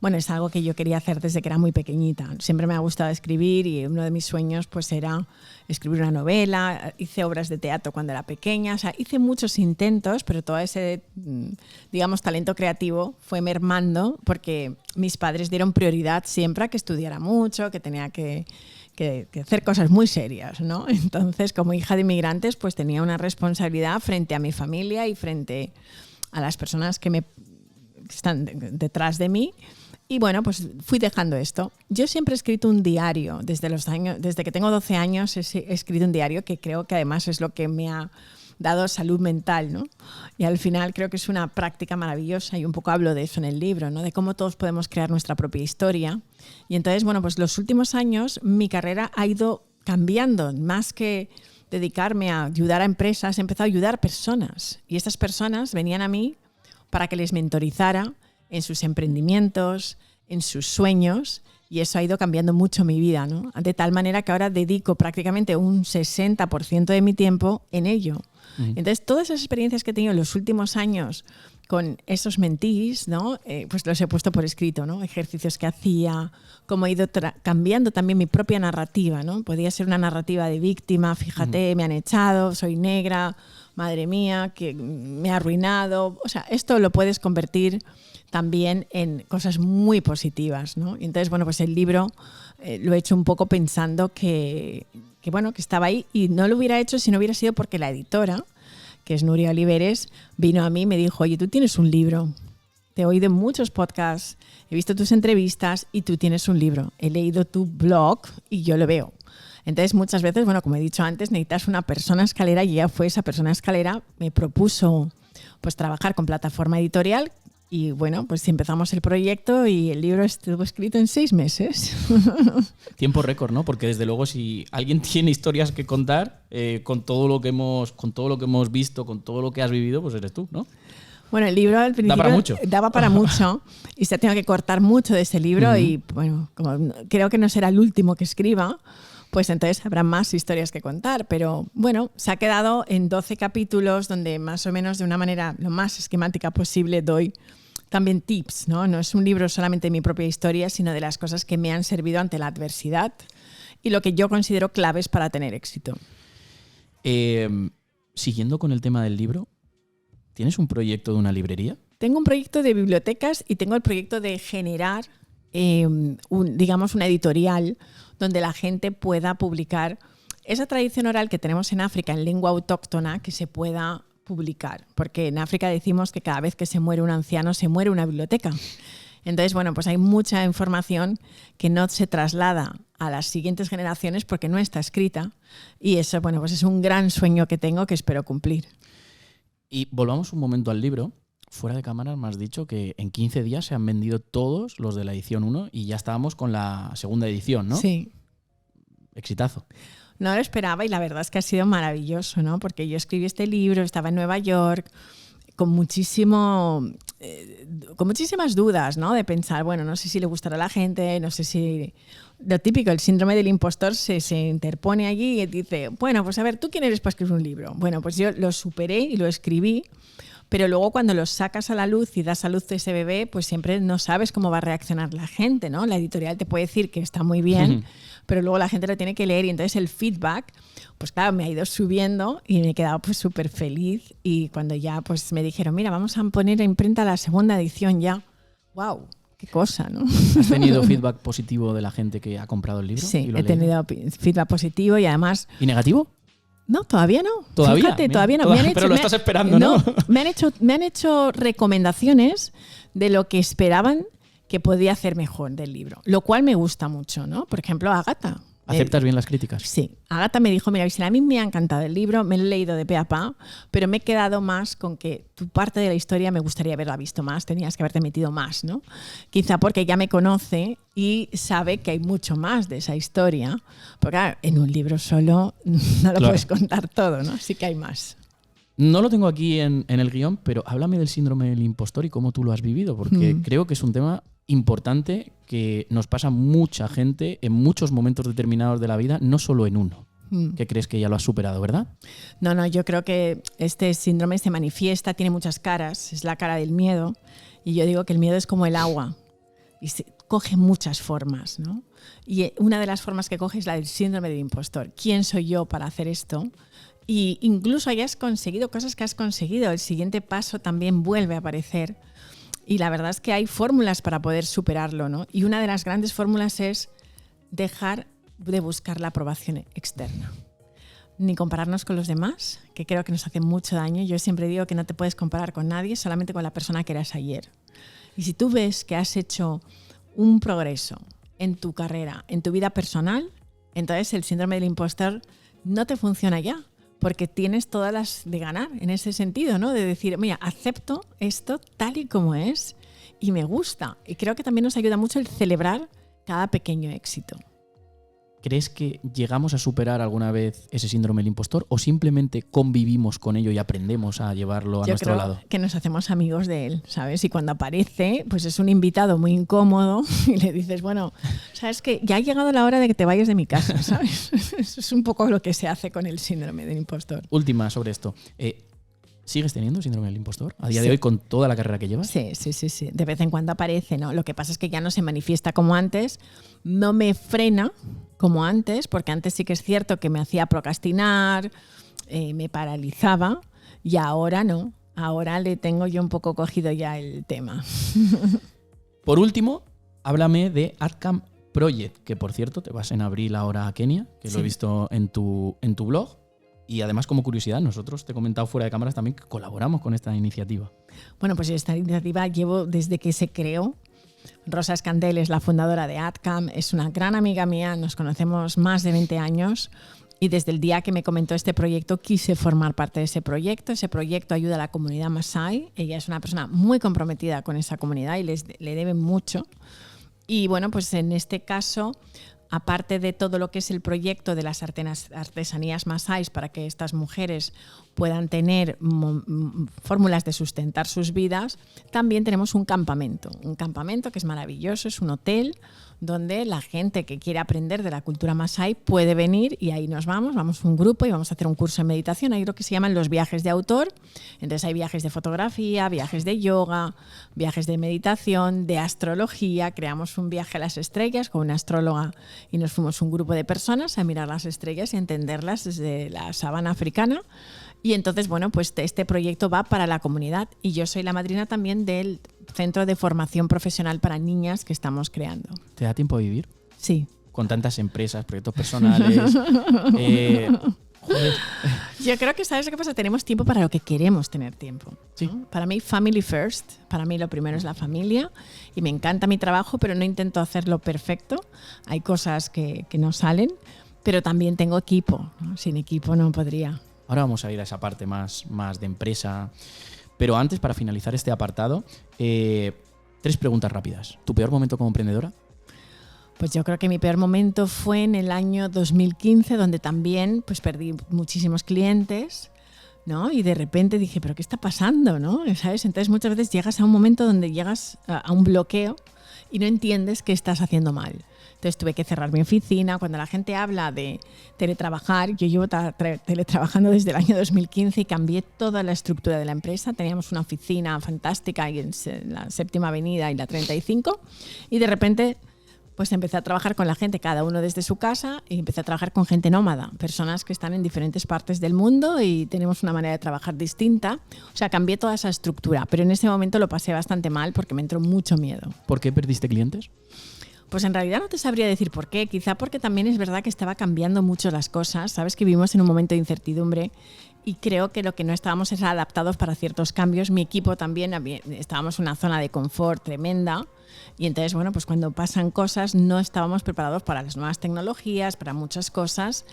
Bueno, es algo que yo quería hacer desde que era muy pequeñita. Siempre me ha gustado escribir y uno de mis sueños pues era escribir una novela. Hice obras de teatro cuando era pequeña. O sea, hice muchos intentos, pero todo ese, digamos, talento creativo fue mermando porque mis padres dieron prioridad siempre a que estudiara mucho, que tenía que hacer cosas muy serias, ¿no? Entonces, como hija de inmigrantes, pues tenía una responsabilidad frente a mi familia y frente a las personas que están detrás de mí. Y bueno, pues fui dejando esto. Yo siempre he escrito un diario. Desde que tengo 12 años he escrito un diario, que creo que además es lo que me ha dado salud mental, ¿no? Y al final creo que es una práctica maravillosa y un poco hablo de eso en el libro, ¿no? De cómo todos podemos crear nuestra propia historia. Y entonces, bueno, pues los últimos años mi carrera ha ido cambiando. Más que dedicarme a ayudar a empresas, he empezado a ayudar personas. Y estas personas venían a mí para que les mentorizara en sus emprendimientos, en sus sueños, y eso ha ido cambiando mucho mi vida, ¿no? De tal manera que ahora dedico prácticamente un 60% de mi tiempo en ello. Entonces, todas esas experiencias que he tenido en los últimos años con esos mentees, ¿no? Pues los he puesto por escrito, ¿no? Ejercicios que hacía, cómo he ido cambiando también mi propia narrativa, ¿no? Podía ser una narrativa de víctima, fíjate, me han echado, soy negra, madre mía, que me ha arruinado. O sea, esto lo puedes convertir también en cosas muy positivas, ¿no? Y entonces, bueno, pues el libro lo he hecho un poco pensando que estaba ahí, y no lo hubiera hecho si no hubiera sido porque la editora, que es Nuria Oliveres, vino a mí y me dijo, oye, tú tienes un libro, te he oído en muchos podcasts, he visto tus entrevistas y tú tienes un libro, he leído tu blog y yo lo veo. Entonces, muchas veces, bueno, como he dicho antes, necesitas una persona escalera, y ella fue esa persona escalera. Me propuso pues trabajar con plataforma editorial y bueno, pues empezamos el proyecto y el libro estuvo escrito en 6 meses. Tiempo récord, ¿no? Porque desde luego si alguien tiene historias que contar, con todo lo que hemos visto, con todo lo que has vivido, pues eres tú, ¿no? Bueno, el libro al principio daba para mucho y se ha tenido que cortar mucho de ese libro y bueno, como creo que no será el último que escriba, pues entonces habrá más historias que contar. Pero bueno, se ha quedado en 12 capítulos donde más o menos de una manera lo más esquemática posible doy también tips, ¿no? No es un libro solamente de mi propia historia, sino de las cosas que me han servido ante la adversidad y lo que yo considero claves para tener éxito. Siguiendo con el tema del libro, ¿tienes un proyecto de una librería? Tengo un proyecto de bibliotecas y tengo el proyecto de generar una editorial donde la gente pueda publicar esa tradición oral que tenemos en África en lengua autóctona, que se pueda publicar, porque en África decimos que cada vez que se muere un anciano se muere una biblioteca. Entonces, bueno, pues hay mucha información que no se traslada a las siguientes generaciones porque no está escrita, y eso, bueno, pues es un gran sueño que tengo que espero cumplir. Y volvamos un momento al libro. Fuera de cámaras me has dicho que en 15 días se han vendido todos los de la edición 1 y ya estábamos con la segunda edición, ¿no? Sí. Exitazo. No lo esperaba y la verdad es que ha sido maravilloso, ¿no? Porque yo escribí este libro, estaba en Nueva York, con muchísimas dudas, ¿no? De pensar, bueno, no sé si le gustará a la gente, no sé si... Lo típico, el síndrome del impostor se interpone allí y dice, bueno, pues a ver, ¿tú quién eres para escribir un libro? Bueno, pues yo lo superé y lo escribí, pero luego cuando lo sacas a la luz y das a luz a ese bebé, pues siempre no sabes cómo va a reaccionar la gente, ¿no? La editorial te puede decir que está muy bien, pero luego la gente lo tiene que leer y entonces el feedback, pues claro, me ha ido subiendo y me he quedado pues súper feliz. Y cuando ya pues me dijeron, mira, vamos a poner a imprenta la segunda edición ya, ¡wow! Qué cosa, ¿no? ¿Has tenido feedback positivo de la gente que ha comprado el libro? Sí, he tenido feedback positivo y además... ¿Y negativo? No, todavía no. ¿Todavía? Fíjate, todavía no. Pero lo estás esperando, ¿no? Me han hecho recomendaciones de lo que esperaban que podía hacer mejor del libro, lo cual me gusta mucho, ¿no? Por ejemplo, Agatha. ¿Aceptas bien las críticas? Sí. Agatha me dijo, mira, Visela, a mí me ha encantado el libro, me lo he leído de pe a pa, pero me he quedado más con que tu parte de la historia me gustaría haberla visto más, tenías que haberte metido más, ¿no? Quizá porque ya me conoce y sabe que hay mucho más de esa historia, porque claro, en un libro solo no lo puedes contar todo, ¿no? Sí que hay más. No lo tengo aquí en el guión, pero háblame del síndrome del impostor y cómo tú lo has vivido, porque creo que es un tema importante que nos pasa a mucha gente en muchos momentos determinados de la vida, no solo en uno. ¿Qué crees que ya lo has superado, verdad? No, yo creo que este síndrome se manifiesta, tiene muchas caras, es la cara del miedo, y yo digo que el miedo es como el agua y coge muchas formas, ¿no? Y una de las formas que coge es la del síndrome del impostor. ¿Quién soy yo para hacer esto? Y incluso hayas conseguido cosas que has conseguido, el siguiente paso también vuelve a aparecer. Y la verdad es que hay fórmulas para poder superarlo, ¿no? Y una de las grandes fórmulas es dejar de buscar la aprobación externa. Ni compararnos con los demás, que creo que nos hace mucho daño. Yo siempre digo que no te puedes comparar con nadie, solamente con la persona que eras ayer. Y si tú ves que has hecho un progreso en tu carrera, en tu vida personal, entonces el síndrome del impostor no te funciona ya. Porque tienes todas las de ganar en ese sentido, ¿no? De decir, mira, acepto esto tal y como es y me gusta. Y creo que también nos ayuda mucho el celebrar cada pequeño éxito. ¿Crees que llegamos a superar alguna vez ese síndrome del impostor o simplemente convivimos con ello y aprendemos a llevarlo a nuestro lado? Yo creo que nos hacemos amigos de él, ¿sabes? Y cuando aparece, pues es un invitado muy incómodo y le dices, bueno, ¿sabes qué? Ya ha llegado la hora de que te vayas de mi casa, ¿sabes? Eso es un poco lo que se hace con el síndrome del impostor. Última sobre esto. ¿Sigues teniendo síndrome del impostor a día de hoy con toda la carrera que llevas? Sí. De vez en cuando aparece, ¿no? Lo que pasa es que ya no se manifiesta como antes, no me frena como antes, porque antes sí que es cierto que me hacía procrastinar, me paralizaba, y ahora no. Ahora le tengo yo un poco cogido ya el tema. Por último, háblame de Artcamp Project, que por cierto te vas en abril ahora a Kenia, que lo he visto en tu blog. Y además, como curiosidad, nosotros te he comentado fuera de cámaras también que colaboramos con esta iniciativa. Bueno, pues esta iniciativa llevo desde que se creó. Rosa Escandel es la fundadora de Artcamp, es una gran amiga mía, nos conocemos más de 20 años y desde el día que me comentó este proyecto quise formar parte de ese proyecto. Ese proyecto ayuda a la comunidad Masái. Ella es una persona muy comprometida con esa comunidad y le debe mucho. Y bueno, pues en este caso, aparte de todo lo que es el proyecto de las artesanías masáis para que estas mujeres puedan tener fórmulas de sustentar sus vidas, también tenemos un campamento que es maravilloso, es un hotel donde la gente que quiere aprender de la cultura masái puede venir y ahí nos vamos un grupo y vamos a hacer un curso de meditación. Hay lo que se llaman los viajes de autor, entonces hay viajes de fotografía, viajes de yoga, viajes de meditación, de astrología. Creamos un viaje a las estrellas con una astróloga y nos fuimos un grupo de personas a mirar las estrellas y entenderlas desde la sabana africana. Y entonces, bueno, pues este proyecto va para la comunidad y yo soy la madrina también del centro de formación profesional para niñas que estamos creando. ¿Te da tiempo a vivir? Sí. Con tantas empresas, proyectos personales. Joder. Yo creo que, ¿sabes qué pasa? Tenemos tiempo para lo que queremos tener tiempo. Sí. ¿No? Para mí, family first. Para mí lo primero es la familia y me encanta mi trabajo, pero no intento hacerlo perfecto. Hay cosas que no salen, pero también tengo equipo, ¿no? Sin equipo no podría. Ahora vamos a ir a esa parte más de empresa. Pero antes, para finalizar este apartado, 3 preguntas rápidas. ¿Tu peor momento como emprendedora? Pues yo creo que mi peor momento fue en el año 2015, donde también pues perdí muchísimos clientes, ¿no? Y de repente dije, ¿pero qué está pasando? ¿No? ¿Sabes? Entonces muchas veces llegas a un momento donde llegas a un bloqueo y no entiendes qué estás haciendo mal. Entonces tuve que cerrar mi oficina. Cuando la gente habla de teletrabajar, yo llevo teletrabajando desde el año 2015 y cambié toda la estructura de la empresa. Teníamos una oficina fantástica en la Séptima Avenida y la 35 y de repente pues empecé a trabajar con la gente, cada uno desde su casa, y empecé a trabajar con gente nómada, personas que están en diferentes partes del mundo y tenemos una manera de trabajar distinta. O sea, cambié toda esa estructura, pero en ese momento lo pasé bastante mal porque me entró mucho miedo. ¿Por qué perdiste clientes? Pues en realidad no te sabría decir por qué, quizá porque también es verdad que estaba cambiando mucho las cosas, sabes que vivimos en un momento de incertidumbre y creo que lo que no estábamos era adaptados para ciertos cambios. Mi equipo también, estábamos en una zona de confort tremenda y entonces, bueno, pues cuando pasan cosas no estábamos preparados para las nuevas tecnologías, para muchas cosas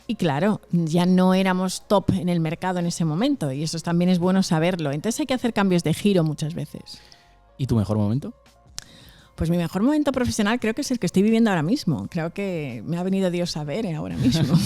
y claro, ya no éramos top en el mercado en ese momento y eso también es bueno saberlo. Entonces hay que hacer cambios de giro muchas veces. ¿Y tu mejor momento? Pues mi mejor momento profesional creo que es el que estoy viviendo ahora mismo. Creo que me ha venido Dios a ver ahora mismo.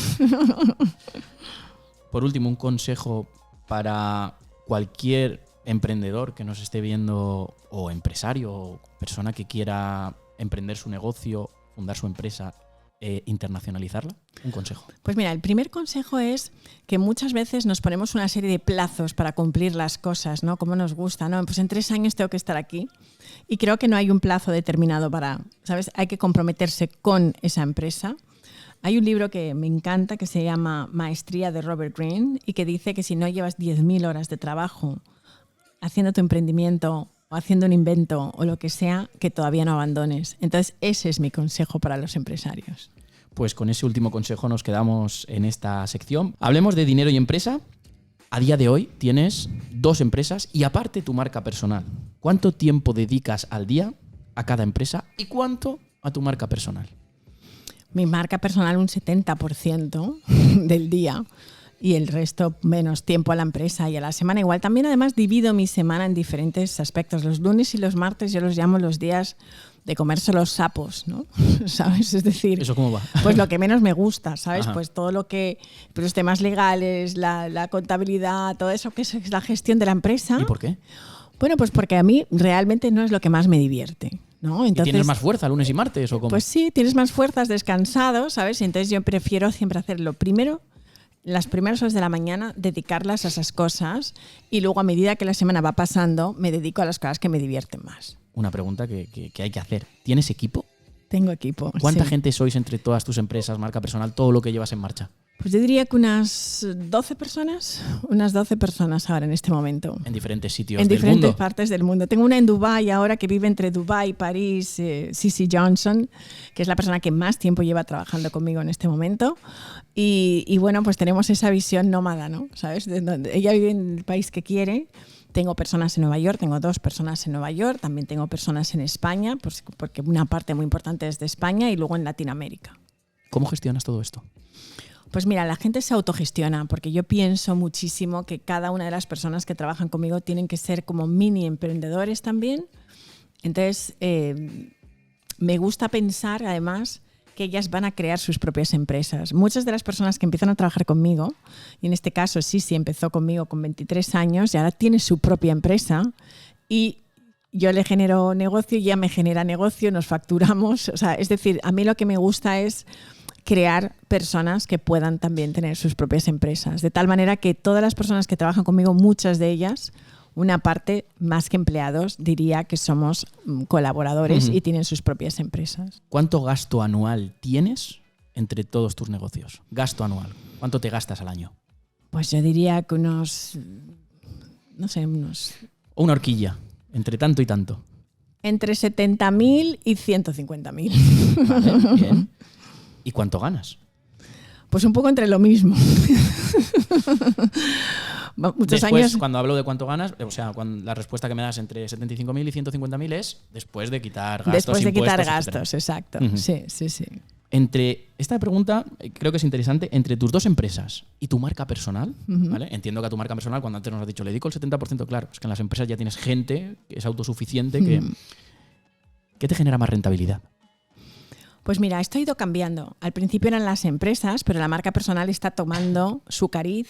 Por último, un consejo para cualquier emprendedor que nos esté viendo o empresario o persona que quiera emprender su negocio, fundar su empresa, internacionalizarla. Un consejo. Pues mira, el primer consejo es que muchas veces nos ponemos una serie de plazos para cumplir las cosas, ¿no? Como nos gusta, ¿no? Pues en 3 años tengo que estar aquí. Y creo que no hay un plazo determinado para, ¿sabes? Hay que comprometerse con esa empresa. Hay un libro que me encanta que se llama Maestría de Robert Greene y que dice que si no llevas 10.000 horas de trabajo haciendo tu emprendimiento o haciendo un invento o lo que sea, que todavía no abandones. Entonces, ese es mi consejo para los empresarios. Pues con ese último consejo nos quedamos en esta sección. Hablemos de dinero y empresa. A día de hoy tienes 2 empresas y aparte tu marca personal. ¿Cuánto tiempo dedicas al día a cada empresa y cuánto a tu marca personal? Mi marca personal un 70% del día y el resto menos tiempo a la empresa y a la semana igual. También además divido mi semana en diferentes aspectos. Los lunes y los martes yo los llamo los días de comerse los sapos, ¿no? ¿Sabes? Es decir, ¿eso cómo va? Pues lo que menos me gusta, ¿sabes? Ajá. Pues todo lo que, pues los temas legales, la contabilidad, todo eso que es la gestión de la empresa. ¿Y por qué? Bueno, pues porque a mí realmente no es lo que más me divierte, ¿no? Entonces, ¿Y tienes más fuerza lunes y martes o cómo? Pues sí, tienes más fuerzas, descansado, ¿sabes? Y entonces yo prefiero siempre hacerlo primero, las primeras horas de la mañana, dedicarlas a esas cosas y luego a medida que la semana va pasando me dedico a las cosas que me divierten más. Una pregunta que hay que hacer. ¿Tienes equipo? Tengo equipo. ¿Cuánta sí. gente sois entre todas tus empresas, marca personal, todo lo que llevas en marcha? Pues yo diría que unas 12 personas ahora en este momento. En diferentes sitios En del diferentes mundo. partes del mundo. Tengo una en Dubái ahora que vive entre Dubái, París, Cici Johnson, que es la persona que más tiempo lleva trabajando conmigo en este momento. Y bueno, pues tenemos esa visión nómada, ¿no? ¿Sabes? De donde ella vive en el país que quiere. Tengo personas en Nueva York, tengo 2 personas en Nueva York, también tengo personas en España, pues, porque una parte muy importante es de España y luego en Latinoamérica. ¿Cómo gestionas todo esto? Pues mira, la gente se autogestiona porque yo pienso muchísimo que cada una de las personas que trabajan conmigo tienen que ser como mini emprendedores también. Entonces, me gusta pensar además que ellas van a crear sus propias empresas. Muchas de las personas que empiezan a trabajar conmigo, y en este caso Sisi empezó conmigo con 23 años y ahora tiene su propia empresa y yo le genero negocio y ella me genera negocio, nos facturamos. O sea, es decir, a mí lo que me gusta es crear personas que puedan también tener sus propias empresas. De tal manera que todas las personas que trabajan conmigo, muchas de ellas, una parte más que empleados, diría que somos colaboradores y tienen sus propias empresas. ¿Cuánto gasto anual tienes entre todos tus negocios? Gasto anual. ¿Cuánto te gastas al año? Pues yo diría que unos, no sé, unos... O una horquilla, entre tanto y tanto. Entre 70.000 y 150.000. Vale, bien. ¿Y cuánto ganas? Pues un poco entre lo mismo. Muchos después, años. cuando hablo de cuánto ganas, o sea, la respuesta que me das entre 75.000 y 150.000 es después de quitar gastos, después de quitar impuestos, gastos, exacto. Uh-huh. Sí, sí, sí. Entre esta pregunta, creo que es interesante, entre tus 2 empresas y tu marca personal, ¿vale? Entiendo que a tu marca personal, cuando antes nos has dicho, le dedico el 70%, claro, es que en las empresas ya tienes gente que es autosuficiente, que te genera más rentabilidad. Pues mira, esto ha ido cambiando. Al principio eran las empresas, pero la marca personal está tomando su cariz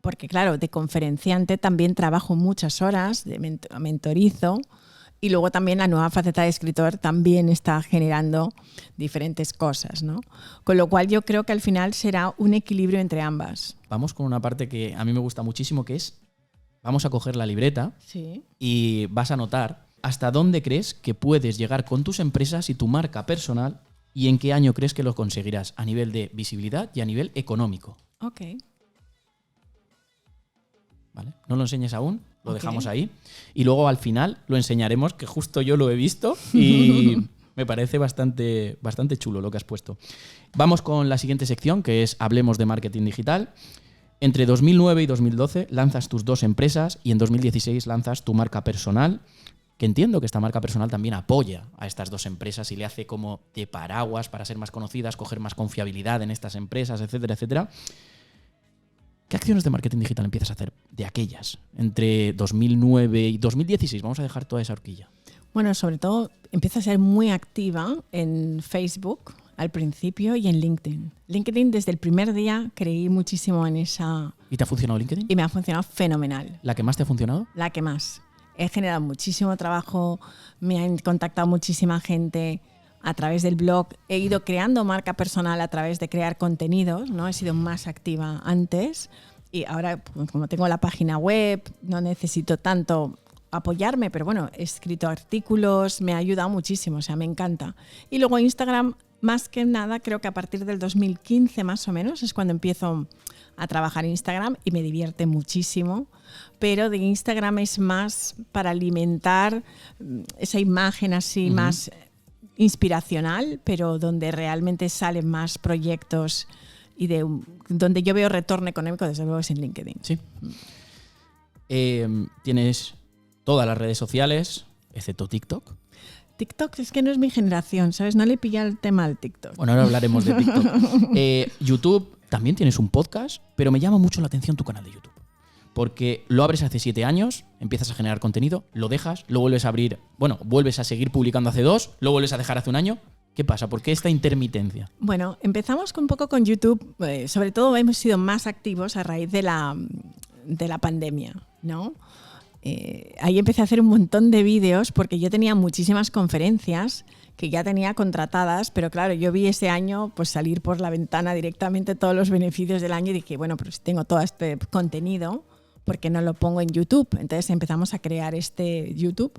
porque claro, de conferenciante también trabajo muchas horas, mentorizo, y luego también la nueva faceta de escritor también está generando diferentes cosas, ¿no? Con lo cual yo creo que al final será un equilibrio entre ambas. Vamos con una parte que a mí me gusta muchísimo, que es, vamos a coger la libreta y vas a anotar hasta dónde crees que puedes llegar con tus empresas y tu marca personal y en qué año crees que lo conseguirás a nivel de visibilidad y a nivel económico. Ok. ¿Vale? No lo enseñes aún, lo dejamos ahí. Y luego al final lo enseñaremos, que justo yo lo he visto y me parece bastante chulo lo que has puesto. Vamos con la siguiente sección, que es Hablemos de Marketing Digital. Entre 2009 y 2012 lanzas tus 2 empresas y en 2016 lanzas tu marca personal, que entiendo que esta marca personal también apoya a estas 2 empresas y le hace como de paraguas para ser más conocidas, coger más confiabilidad en estas empresas, etcétera, etcétera. ¿Qué acciones de marketing digital empiezas a hacer de aquellas entre 2009 y 2016? Vamos a dejar toda esa horquilla. Bueno, sobre todo empiezo a ser muy activa en Facebook al principio y en LinkedIn. LinkedIn desde el primer día creí muchísimo en esa... ¿Y te ha funcionado LinkedIn? Y me ha funcionado fenomenal. ¿La que más te ha funcionado? La que más. He generado muchísimo trabajo, me han contactado muchísima gente a través del blog. He ido creando marca personal a través de crear contenidos, ¿no? He sido más activa antes y ahora, pues, como tengo la página web, no necesito tanto apoyarme, pero bueno, he escrito artículos, me ha ayudado muchísimo, o sea, me encanta. Y luego Instagram, más que nada, creo que a partir del 2015 más o menos es cuando empiezo a trabajar en Instagram y me divierte muchísimo, pero de Instagram es más para alimentar esa imagen así más inspiracional, pero donde realmente salen más proyectos y donde yo veo retorno económico, desde luego es en LinkedIn. Sí. Tienes todas las redes sociales, excepto TikTok. TikTok es que no es mi generación, ¿sabes? No le pilla el tema al TikTok. Bueno, ahora hablaremos de TikTok. YouTube, también tienes un podcast, pero me llama mucho la atención tu canal de YouTube. Porque lo abres hace 7 años, empiezas a generar contenido, lo dejas, lo vuelves a abrir, bueno, vuelves a seguir publicando hace 2, lo vuelves a dejar hace 1 año. ¿Qué pasa? ¿Por qué esta intermitencia? Bueno, empezamos un poco con YouTube, sobre todo hemos sido más activos a raíz de la pandemia, ¿no? Ahí empecé a hacer un montón de vídeos porque yo tenía muchísimas conferencias que ya tenía contratadas, pero claro, yo vi ese año pues salir por la ventana directamente todos los beneficios del año y dije, bueno, pero si tengo todo este contenido, ¿por qué no lo pongo en YouTube? Entonces empezamos a crear este YouTube.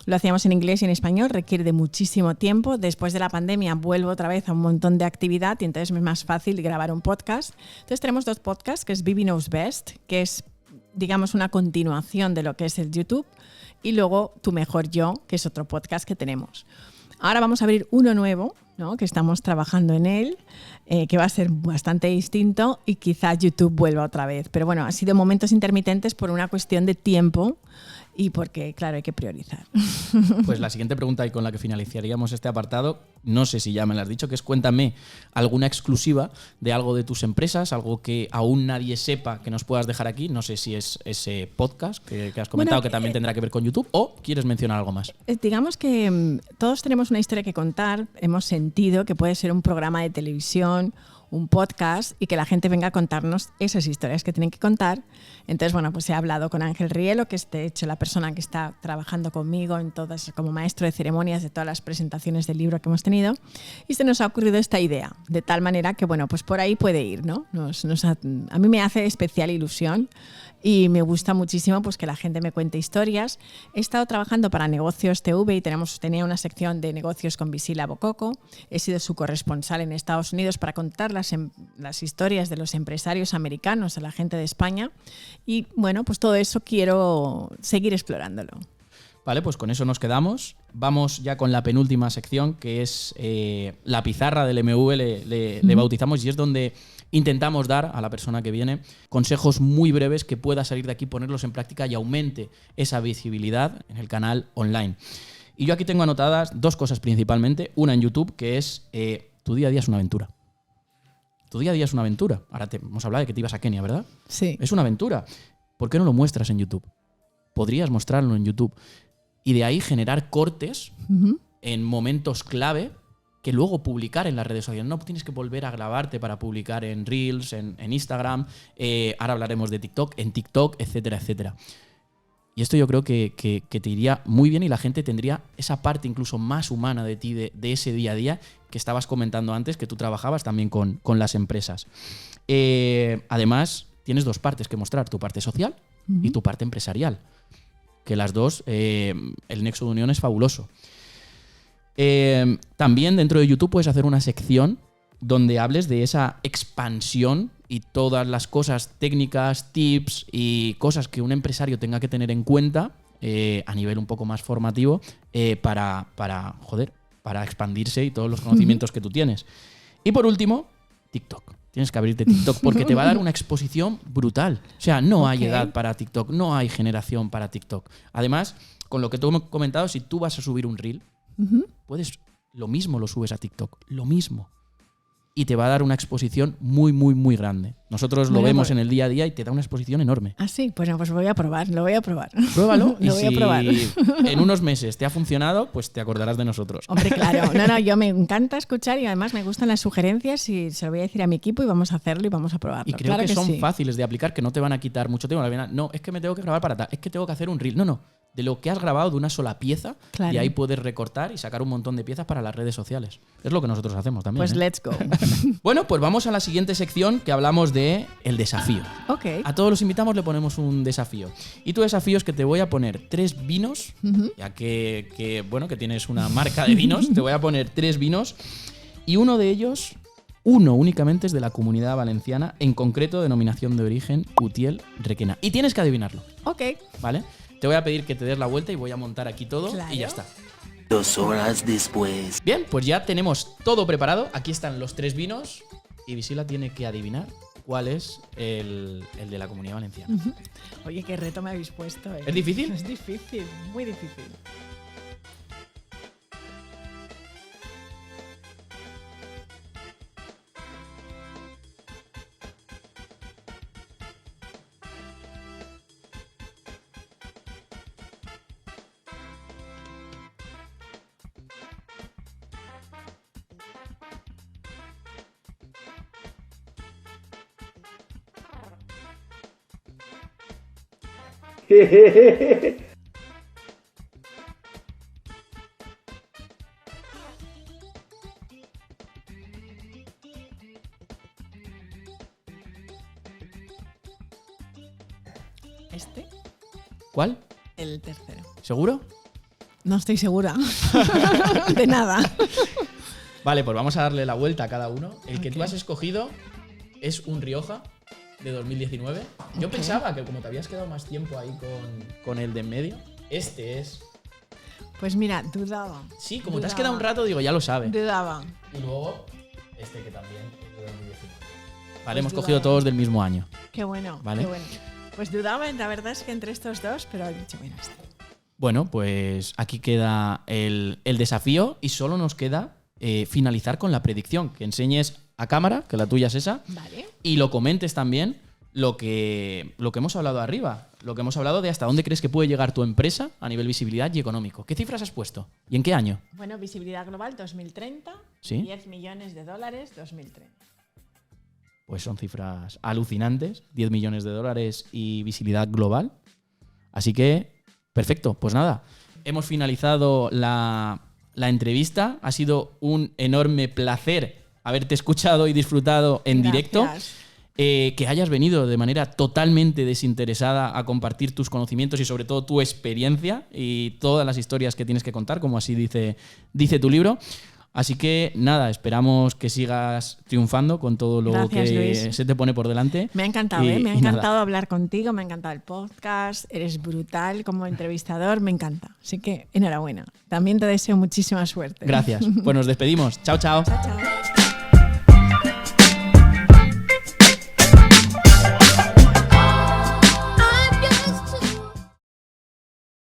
Lo hacíamos en inglés y en español, requiere de muchísimo tiempo. Después de la pandemia vuelvo otra vez a un montón de actividad y entonces es más fácil grabar un podcast. Entonces tenemos 2 podcasts, que es Vivi Knows Best, que es, digamos, una continuación de lo que es el YouTube, y luego Tu Mejor Yo, que es otro podcast que tenemos. Ahora vamos a abrir uno nuevo, ¿no? Que estamos trabajando en él, que va a ser bastante distinto y quizá YouTube vuelva otra vez. Pero bueno, ha sido momentos intermitentes por una cuestión de tiempo y porque, claro, hay que priorizar. Pues la siguiente pregunta y con la que finalizaríamos este apartado, no sé si ya me lo has dicho, que es cuéntame alguna exclusiva de algo de tus empresas, algo que aún nadie sepa que nos puedas dejar aquí. No sé si es ese podcast que has comentado, que también tendrá que ver con YouTube, o quieres mencionar algo más. Digamos que todos tenemos una historia que contar, hemos sentido que puede ser un programa de televisión, un podcast, y que la gente venga a contarnos esas historias que tienen que contar. Entonces, bueno, pues he hablado con Ángel Rielo, que es de hecho la persona que está trabajando conmigo en todas, como maestro de ceremonias de todas las presentaciones del libro que hemos tenido, y se nos ha ocurrido esta idea, de tal manera que, bueno, pues por ahí puede ir, ¿no? A mí me hace especial ilusión y me gusta muchísimo pues que la gente me cuente historias. He estado trabajando para Negocios TV y tenía una sección de negocios con Visila Bococo. He sido su corresponsal en Estados Unidos para contar las historias de los empresarios americanos a la gente de España. Y bueno, pues todo eso quiero seguir explorándolo. Vale, pues con eso nos quedamos. Vamos ya con la penúltima sección, que es la pizarra del MV, le bautizamos, y es donde intentamos dar a la persona que viene consejos muy breves que pueda salir de aquí, ponerlos en práctica y aumente esa visibilidad en el canal online. Y yo aquí tengo anotadas 2 cosas principalmente. Una en YouTube, que es tu día a día es una aventura. Tu día a día es una aventura. Ahora hemos hablado de que te ibas a Kenia, ¿verdad? Sí. Es una aventura. ¿Por qué no lo muestras en YouTube? Podrías mostrarlo en YouTube. Y de ahí generar cortes en momentos clave que luego publicar en las redes sociales. No tienes que volver a grabarte para publicar en Reels, en Instagram, ahora hablaremos de TikTok, en TikTok, etcétera, etcétera. Y esto yo creo que te iría muy bien y la gente tendría esa parte incluso más humana de ti, de ese día a día que estabas comentando antes, que tú trabajabas también con las empresas. Además, tienes dos partes que mostrar, tu parte social y tu parte empresarial. Que las dos, el nexo de unión es fabuloso. También dentro de YouTube puedes hacer una sección donde hables de esa expansión y todas las cosas técnicas, tips y cosas que un empresario tenga que tener en cuenta a nivel un poco más formativo para expandirse y todos los conocimientos que tú tienes. Y por último, TikTok. Tienes que abrirte TikTok porque te va a dar una exposición brutal. O sea, no hay edad para TikTok, no hay generación para TikTok. Además, con lo que tú hemos comentado, si tú vas a subir un reel, lo mismo lo subes a TikTok, lo mismo. Y te va a dar una exposición muy, muy, muy grande. Nosotros lo vemos en el día a día y te da una exposición enorme. Ah, sí, pues lo voy a probar, lo voy a probar. Pruébalo y voy a probar. En unos meses te ha funcionado, pues te acordarás de nosotros. Hombre, claro. No, yo me encanta escuchar y además me gustan las sugerencias y se lo voy a decir a mi equipo y vamos a hacerlo y vamos a probarlo. Y creo claro que son sí. fáciles de aplicar, que no te van a quitar mucho tiempo. No, es que me tengo que grabar para tal, es que tengo que hacer un reel. No. De lo que has grabado de una sola pieza, y ahí puedes recortar y sacar un montón de piezas para las redes sociales. Es lo que nosotros hacemos también. Pues let's go. Bueno, pues vamos a la siguiente sección que hablamos de el desafío. Okay. A todos los invitados le ponemos un desafío. Y tu desafío es que te voy a poner 3 vinos, ya que tienes una marca de vinos, te voy a poner 3 vinos y uno de ellos, uno únicamente es de la Comunidad Valenciana, en concreto denominación de origen Utiel Requena. Y tienes que adivinarlo. Ok. ¿Vale? Te voy a pedir que te des la vuelta y voy a montar aquí todo y ya está. 2 horas después. Bien, pues ya tenemos todo preparado. Aquí están los 3 vinos y Visila tiene que adivinar cuál es el de la Comunidad Valenciana. Oye, qué reto me habéis puesto. ¿Es difícil? Es difícil, muy difícil. ¿Este? ¿Cuál? El tercero. ¿Seguro? No estoy segura de nada. Vale, pues vamos a darle la vuelta a cada uno. El que tú has escogido es un Rioja de 2019. Yo pensaba que como te habías quedado más tiempo ahí con el de en medio, este es... Pues mira, dudaba. Sí, como te has quedado un rato, digo, ya lo sabes. Dudaba. Y luego este que también es de 2019. Vale, Pues hemos dudaba. cogido todos del mismo año. Qué bueno, Vale. qué bueno. Pues dudaba, la verdad es que entre estos dos, pero he dicho, bueno, este. Bueno, pues aquí queda el desafío y solo nos queda finalizar con la predicción. Que enseñes a cámara, que la tuya es esa, Vale. y lo comentes también lo que hemos hablado arriba. Lo que hemos hablado de hasta dónde crees que puede llegar tu empresa a nivel visibilidad y económico. ¿Qué cifras has puesto? ¿Y en qué año? Bueno, visibilidad global 2030, ¿Sí? 10 millones de dólares 2030. Pues son cifras alucinantes, 10 millones de dólares y visibilidad global. Así que, perfecto, pues nada, hemos finalizado la entrevista. Ha sido un enorme placer haberte escuchado y disfrutado en directo. Que hayas venido de manera totalmente desinteresada a compartir tus conocimientos y sobre todo tu experiencia y todas las historias que tienes que contar, como así dice tu libro. Así que nada, esperamos que sigas triunfando con todo lo Gracias, que Luis. se te pone por delante. Me ha encantado, Y- me ha y nada. encantado hablar contigo, me ha encantado el podcast, eres brutal como entrevistador, me encanta. Así que enhorabuena. También te deseo muchísima suerte. Gracias. Pues nos despedimos. Chao, chao. Chao, chao.